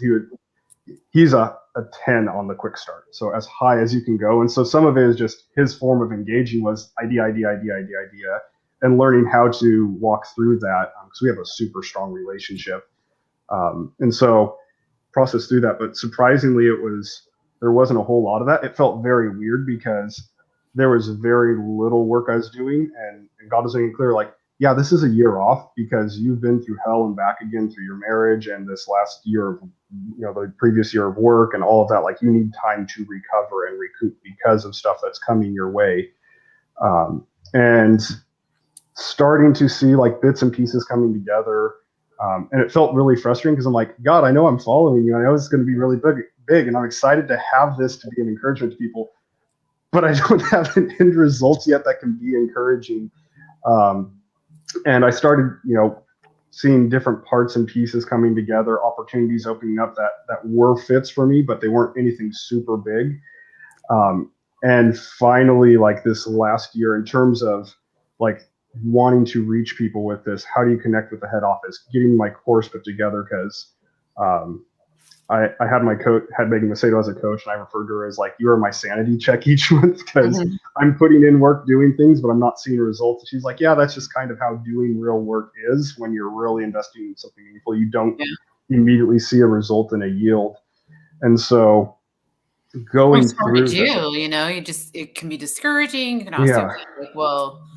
He's a 10 on the quick start, so as high as you can go. And so some of it is just his form of engaging was idea, and learning how to walk through that, because we have a super strong relationship. And so process through that. But surprisingly, there wasn't a whole lot of that. It felt very weird because there was very little work I was doing, and God was making clear, like, yeah, this is a year off because you've been through hell and back again through your marriage and this last year of, the previous year of work and all of that. Like, you need time to recover and recoup because of stuff that's coming your way. And starting to see like bits and pieces coming together. And it felt really frustrating because I'm like, God, I know I'm following you. I know it's going to be really big, and I'm excited to have this to be an encouragement to people, but I don't have an end results yet that can be encouraging. And I started, seeing different parts and pieces coming together, opportunities opening up that were fits for me, but they weren't anything super big. And finally, like this last year, in terms of like wanting to reach people with this, how do you connect with the head office? Getting my course put together, because I had my coach, had Megan Macedo as a coach, and I referred to her as like, you are my sanity check each month, because I'm putting in work doing things, but I'm not seeing results. And she's like, yeah, that's just kind of how doing real work is. When you're really investing in something meaningful, you don't immediately see a result in a yield. And so going It's hard to through that, do, it can be discouraging. You can also be like, well,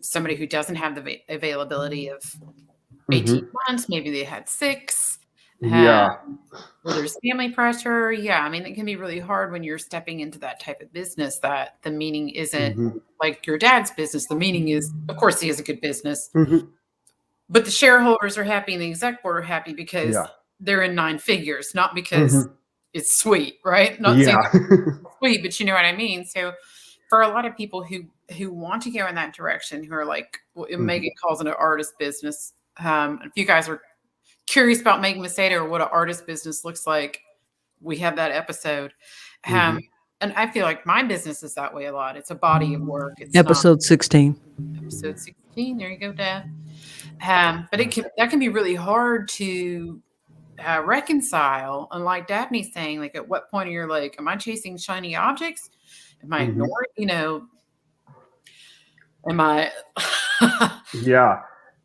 somebody who doesn't have the availability of 18 months, maybe they had 6. Where there's family pressure. Yeah, I mean, it can be really hard when you're stepping into that type of business that the meaning isn't like your dad's business. The meaning is, of course, he has a good business, but the shareholders are happy and the exec board are happy because they're in 9 figures, not because it's sweet, right? Not saying it's sweet, but you know what I mean? So for a lot of people who want to go in that direction, who are like, well, Megan calls it an artist business. If you guys are curious about Megan Macedo or what an artist business looks like, we have that episode. And I feel like my business is that way a lot. It's a body of work. It's Episode 16. Episode 16. There you go, Dad. But that can be really hard to reconcile. And like Dabney's saying, like, at what point are you like, am I chasing shiny objects? Am I ignoring, am I? Yeah.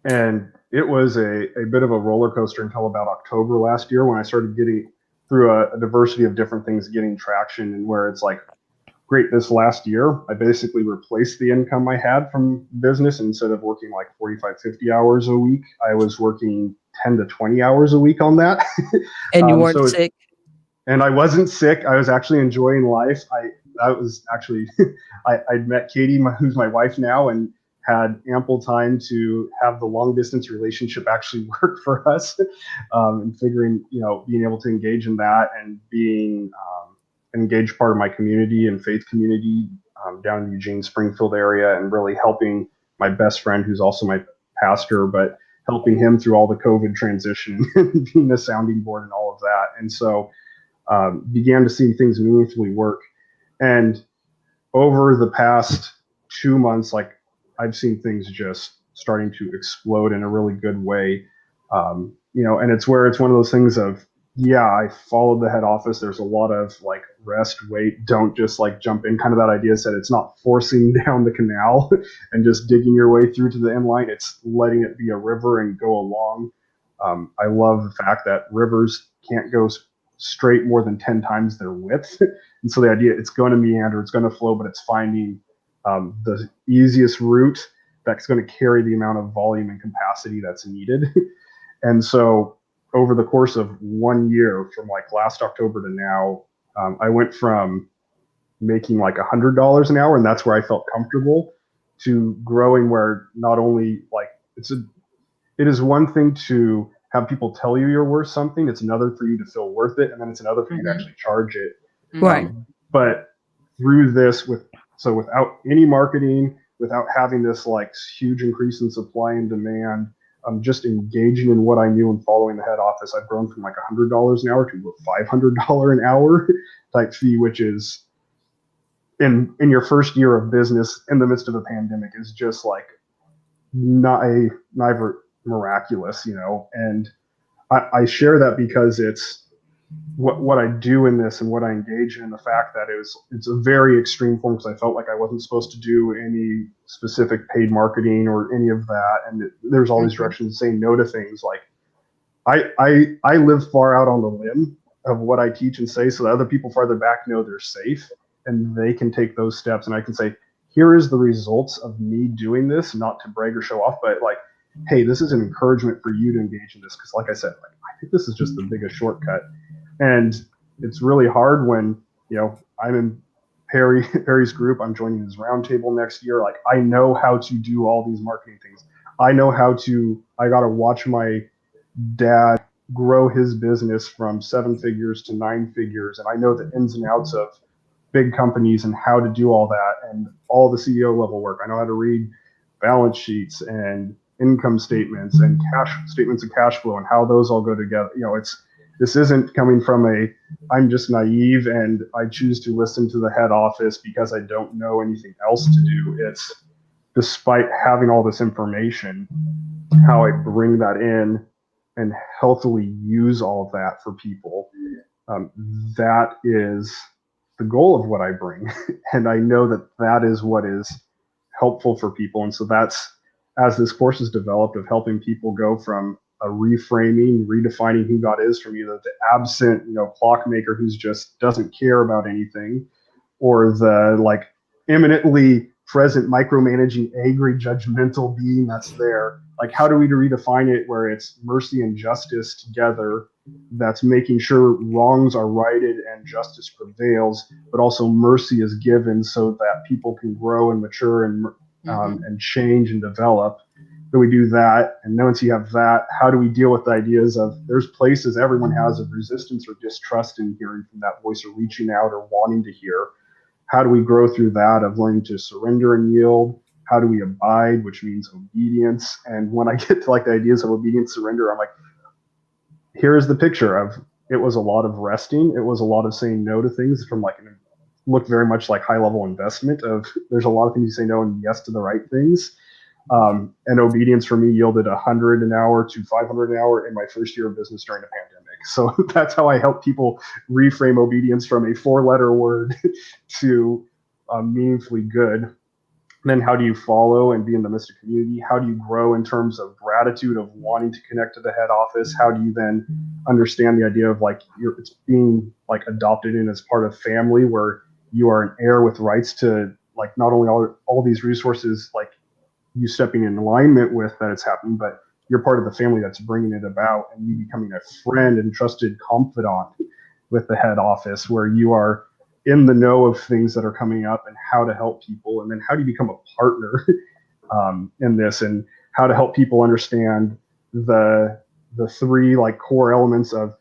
And it was a bit of a roller coaster until about October last year, when I started getting through a diversity of different things, getting traction, and where it's like, great, this last year, I basically replaced the income I had from business. Instead of working like 45, 50 hours a week, I was working 10 to 20 hours a week on that. And you weren't sick? And I wasn't sick. I was actually enjoying life. I'd met Katie, who's my wife now, and had ample time to have the long distance relationship actually work for us, and figuring, being able to engage in that, and being engaged part of my community and faith community down in the Eugene, Springfield area, and really helping my best friend, who's also my pastor, but helping him through all the COVID transition and being a sounding board and all of that. And so began to see things meaningfully work. And over the past 2 months, like, I've seen things just starting to explode in a really good way. And it's one of those things of, I followed the head office. There's a lot of like, rest, wait, don't just like jump in, kind of that idea said. It's not forcing down the canal and just digging your way through to the end line. It's letting it be a river and go along. I love the fact that rivers can't go straight more than 10 times their width. And so the idea, it's going to meander, it's going to flow, but it's finding the easiest route that's going to carry the amount of volume and capacity that's needed. And so over the course of 1 year, from like last October to now, I went from making like $100 an hour, and that's where I felt comfortable, to growing where not only like it is one thing to have people tell you you're worth something, it's another for you to feel worth it, and then it's another for you to actually charge it. Right. But through this, without any marketing, without having this like huge increase in supply and demand, just engaging in what I knew and following the head office, I've grown from like $100 an hour to a $500 an hour type fee, which is in your first year of business in the midst of a pandemic, is just like neither miraculous, and I share that because it's what I do in this and what I engage in, the fact that it's a very extreme form, because I felt like I wasn't supposed to do any specific paid marketing or any of that, and there's all these directions saying no to things. Like I live far out on the limb of what I teach and say, so that other people farther back know they're safe and they can take those steps, and I can say, here is the results of me doing this, not to brag or show off, but like, hey, this is an encouragement for you to engage in this, because like I said, like, I think this is just the biggest shortcut. And it's really hard when, I'm in Perry's group, I'm joining his roundtable next year. Like, I know how to do all these marketing things. I got to watch my dad grow his business from 7 figures to 9 figures. And I know the ins and outs of big companies and how to do all that and all the CEO level work. I know how to read balance sheets and income statements and statements of cash flow and how those all go together. This isn't coming from I'm just naive and I choose to listen to the head office because I don't know anything else to do. It's, despite having all this information, how I bring that in and healthily use all of that for people. That is the goal of what I bring. And I know that is what is helpful for people. And so that's, as this course is developed, of helping people go from a reframing, redefining who God is, from either the absent, clockmaker who's just doesn't care about anything, or the like imminently present, micromanaging, angry, judgmental being that's there. Like, how do we redefine it where it's mercy and justice together, that's making sure wrongs are righted and justice prevails, but also mercy is given so that people can grow and mature and change and develop. So we do that. And then once you have that, how do we deal with the ideas of, there's places everyone has of resistance or distrust in hearing from that voice, or reaching out or wanting to hear? How do we grow through that of learning to surrender and yield? How do we abide, which means obedience? And when I get to like the ideas of obedience, surrender, I'm like, here's the picture of, it was a lot of resting. It was a lot of saying no to things, from like, look very much like high level investment of, there's a lot of things you say no and yes to the right things. And obedience for me yielded $100 an hour to $500 an hour in my first year of business during the pandemic. So that's how I help people reframe obedience from a 4-letter word to meaningfully good. And then how do you follow and be in the midst of community? How do you grow in terms of gratitude of wanting to connect to the head office? How do you then understand the idea of like, it's being like adopted in as part of family, where you are an heir with rights to like not only all these resources, like you stepping in alignment with that it's happening, but you're part of the family that's bringing it about, and you becoming a friend and trusted confidant with the head office, where you are in the know of things that are coming up and how to help people. And then how do you become a partner in this, and how to help people understand the 3 like core elements of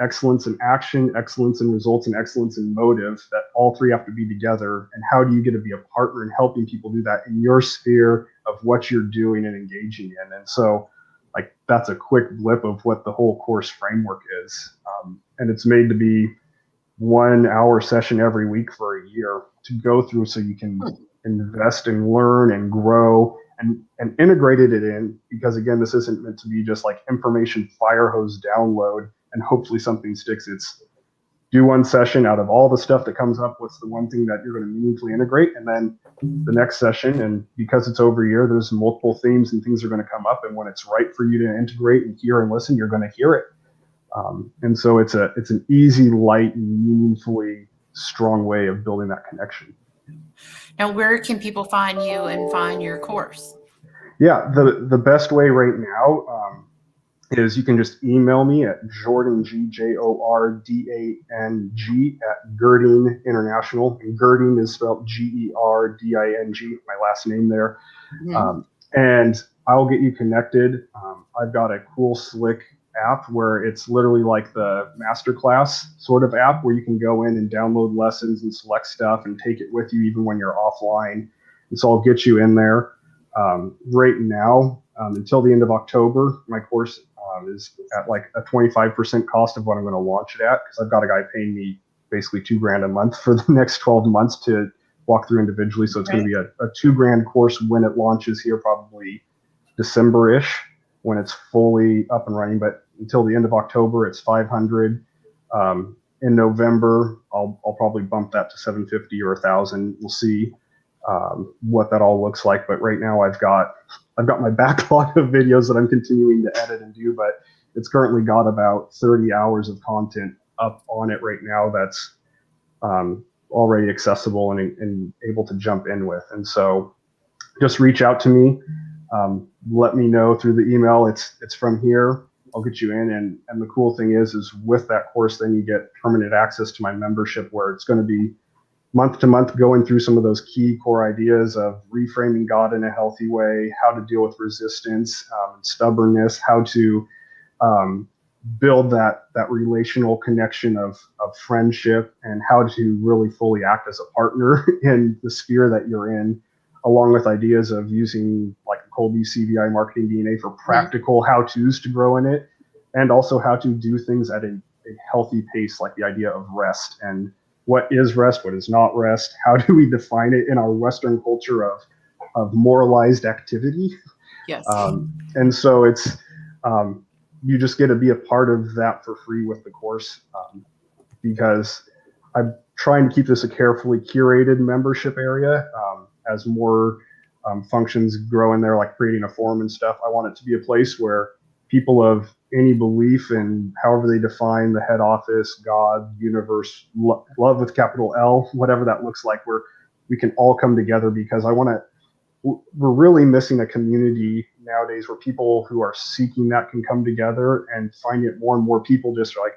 excellence in action, excellence in results, and excellence in motive, that all 3 have to be together. And how do you get to be a partner in helping people do that in your sphere of what you're doing and engaging in? And so like, that's a quick blip of what the whole course framework is. And it's made to be 1-hour session every week for a year to go through, so you can invest and learn and grow and integrated it in, because again, this isn't meant to be just like information fire hose download and hopefully something sticks. It's do one session out of all the stuff that comes up. What's the one thing that you're going to meaningfully integrate? And then the next session, and because it's over a year, there's multiple themes and things are going to come up. And when it's right for you to integrate and hear and listen, you're going to hear it. And so it's an easy, light, meaningfully strong way of building that connection. Now, where can people find you and find your course? Yeah, the best way right now, is you can just email me at Jordan, Jordang at Gerding International. And Gerding is spelled Gerding, my last name there. Mhm. And I'll get you connected. I've got a cool, slick app where it's literally like the masterclass sort of app where you can go in and download lessons and select stuff and take it with you even when you're offline. And so I'll get you in there. Right now, until the end of October, my course is at like a 25% cost of what I'm going to launch it at, because I've got a guy paying me basically $2,000 a month for the next 12 months to walk through individually. So it's going to be a $2,000 course when it launches here, probably December-ish, when it's fully up and running. But until the end of October, it's 500. In November, I'll probably bump that to 750 or 1,000. We'll see what that all looks like. But right now, I've got my backlog of videos that I'm continuing to edit and do. But it's currently got about 30 hours of content up on it right now. That's already accessible and able to jump in with. And so just reach out to me. Let me know through the email. It's from here. I'll get you in. And the cool thing is with that course, then you get permanent access to my membership, where it's going to be month to month going through some of those key core ideas of reframing God in a healthy way, how to deal with resistance, stubbornness, how to build that relational connection of friendship, and how to really fully act as a partner in the sphere that you're in, along with ideas of using like Colby CVI marketing DNA for practical how-tos to grow in it, and also how to do things at a healthy pace, like the idea of rest and what is rest, what is not rest, how do we define it in our Western culture of moralized activity. Yes. And so it's you just get to be a part of that for free with the course, because I'm trying to keep this a carefully curated membership area. As more functions grow in there, like creating a forum and stuff, I want it to be a place where people of any belief in however they define the head office, God, universe, love with capital L, whatever that looks like, where we can all come together, because we're really missing a community nowadays where people who are seeking that can come together, and find it more and more people just are like,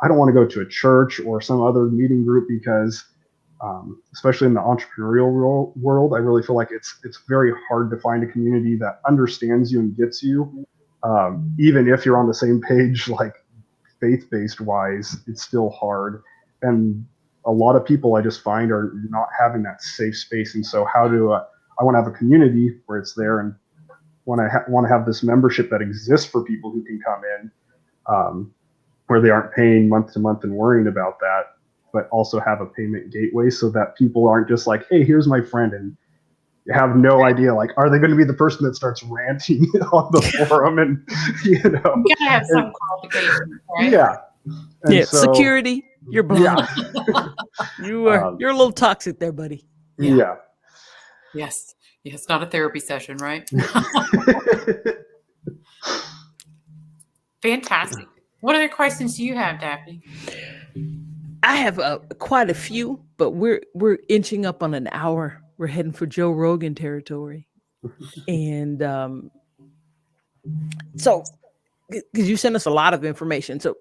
I don't want to go to a church or some other meeting group, because especially in the entrepreneurial world, I really feel like it's very hard to find a community that understands you and gets you. Even if you're on the same page, like faith-based wise, it's still hard. And a lot of people I just find are not having that safe space. And so I want to have a community where it's there, and want to have this membership that exists for people who can come in, where they aren't paying month to month and worrying about that, but also have a payment gateway, so that people aren't just like, hey, here's my friend, and have no idea, like, are they going to be the person that starts ranting on the forum? And you gotta have some qualifications, right? Yeah. And so, security, you're blind. Yeah. You're a little toxic there, buddy. Yeah. Yes. It's not a therapy session, right? Fantastic. What other questions do you have, Daphne? I have quite a few, but we're inching up on an hour. We're heading for Joe Rogan territory. And so, because you sent us a lot of information. So,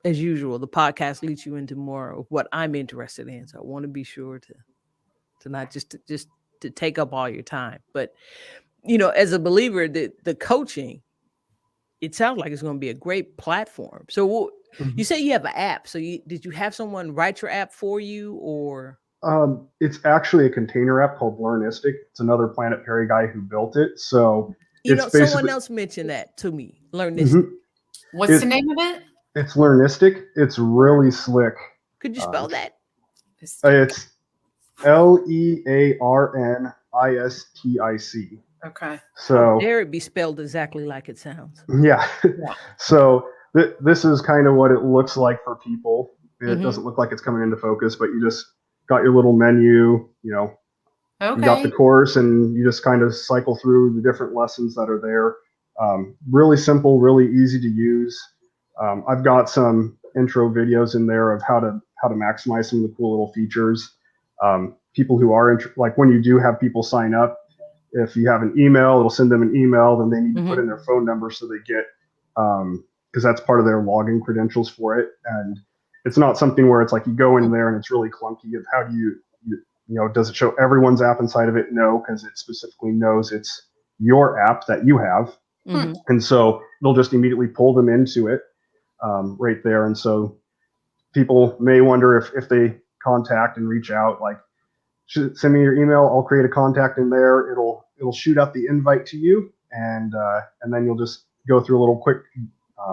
as usual, the podcast leads you into more of what I'm interested in. So I want to be sure to not just to take up all your time. But, as a believer, the coaching, it sounds like it's going to be a great platform. So you say you have an app. So did you have someone write your app for you, or? It's actually a container app called Learnistic. It's another Planet Perry guy who built it. So someone else mentioned that to me. Learnistic. Mm-hmm. What's the name of it? It's Learnistic. It's really slick. Could you spell that? It's LEARNISTIC. Okay. So dare it be spelled exactly like it sounds. Yeah. So this is kind of what it looks like for people. It doesn't look like it's coming into focus, but you just got your little menu, you got the course, and you just kind of cycle through the different lessons that are there. Really simple, really easy to use. I've got some intro videos in there of how to maximize some of the cool little features. People who are like, when you do have people sign up, if you have an email, it'll send them an email, then they need to put in their phone number so they get because that's part of their login credentials for it. And it's not something where it's like you go in there and it's really clunky of how do does it show everyone's app inside of it? No, because it specifically knows it's your app that you have. Mm-hmm. And so it'll just immediately pull them into it right there. And so people may wonder if they contact and reach out, like, send me your email, I'll create a contact in there. It'll shoot out the invite to you, and then you'll just go through a little quick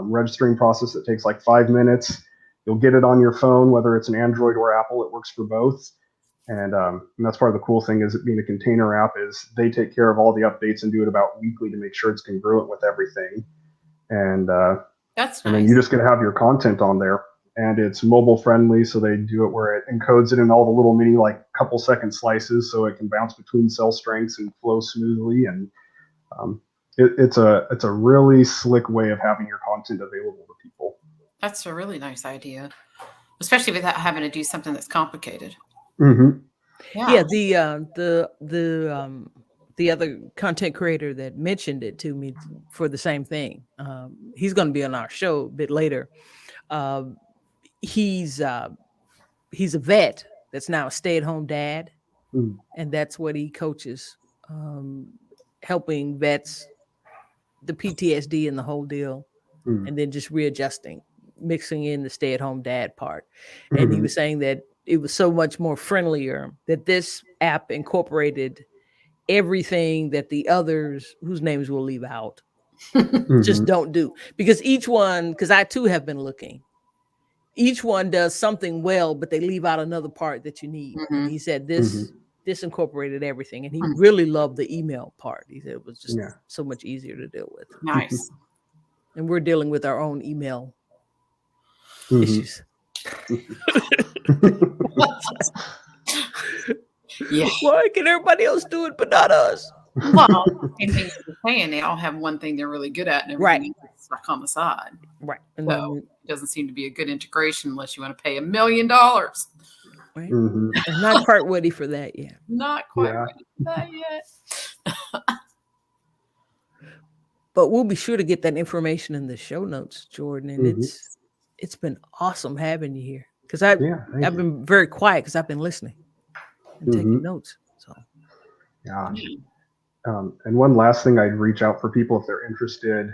registering process that takes like 5 minutes. You'll get it on your phone, whether it's an Android or Apple. It works for both. And that's part of the cool thing is it being a container app is they take care of all the updates and do it about weekly to make sure it's congruent with everything. And that's nice. And then you just get to have your content on there, and it's mobile friendly. So they do it where it encodes it in all the little mini, like couple second slices, so it can bounce between cell strengths and flow smoothly. And it's a really slick way of having your content available to people. That's a really nice idea, especially without having to do something that's complicated. Mm-hmm. Yeah. The other content creator that mentioned it to me for the same thing. He's going to be on our show a bit later. He's a vet that's now a stay-at-home dad, and that's what he coaches, helping vets, the PTSD and the whole deal, and then just readjusting, mixing in the stay-at-home dad part. And he was saying that it was so much more friendlier that this app incorporated everything that the others, whose names we'll leave out, just don't do. Because each one, because I too have been looking, each one does something well, but they leave out another part that you need. And he said this incorporated everything, and he really loved the email part. He said it was just so much easier to deal with. Nice. And we're dealing with our own email issues. Yeah. Why can everybody else do it but not us? Well, same thing you're saying, they all have one thing they're really good at, and everything is stuck on the side. Right. So it doesn't seem to be a good integration unless you want to pay $1 million. Right. I'm not quite ready for that yet. Not quite ready for that yet. But we'll be sure to get that information in the show notes, Jordan. And it's been awesome having you here, because I've been very quiet because I've been listening and taking notes. So and one last thing, I'd reach out for people if they're interested.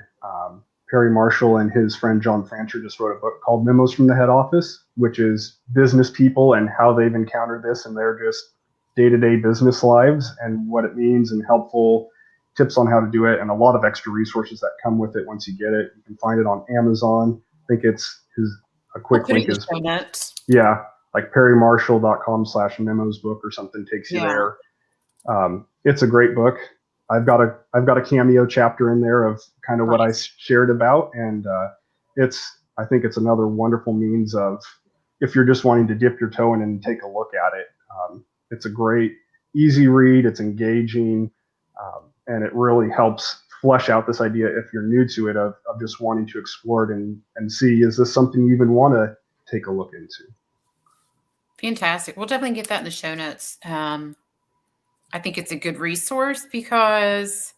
Perry Marshall and his friend John Francher just wrote a book called Memos from the Head Office, which is business people and how they've encountered this in their just day-to-day business lives and what it means, and helpful tips on how to do it, and a lot of extra resources that come with it once you get it. You can find it on Amazon. I think it's a quick link is like perrymarshall.com/memos book or something takes you there. It's a great book. I've got a cameo chapter in there of kind of what I shared about, and I think it's another wonderful means of, if you're just wanting to dip your toe in and take a look at it. It's a great, easy read. It's engaging, and it really helps flesh out this idea, if you're new to it, of just wanting to explore it and see, is this something you even want to take a look into? Fantastic. We'll definitely get that in the show notes. I think it's a good resource because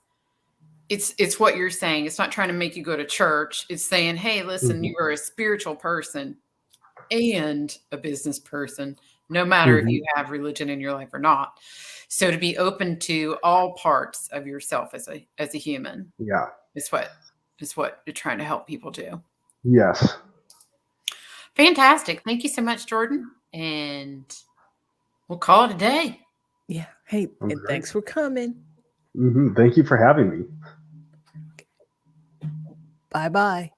it's what you're saying. It's not trying to make you go to church. It's saying, hey, listen, you are a spiritual person and a business person, no matter if you have religion in your life or not. So to be open to all parts of yourself as a human, is what you're trying to help people do. Yes. Fantastic. Thank you so much, Jordan. And we'll call it a day. Yeah. Hey, and thanks for coming. Thank you for having me. Bye-bye.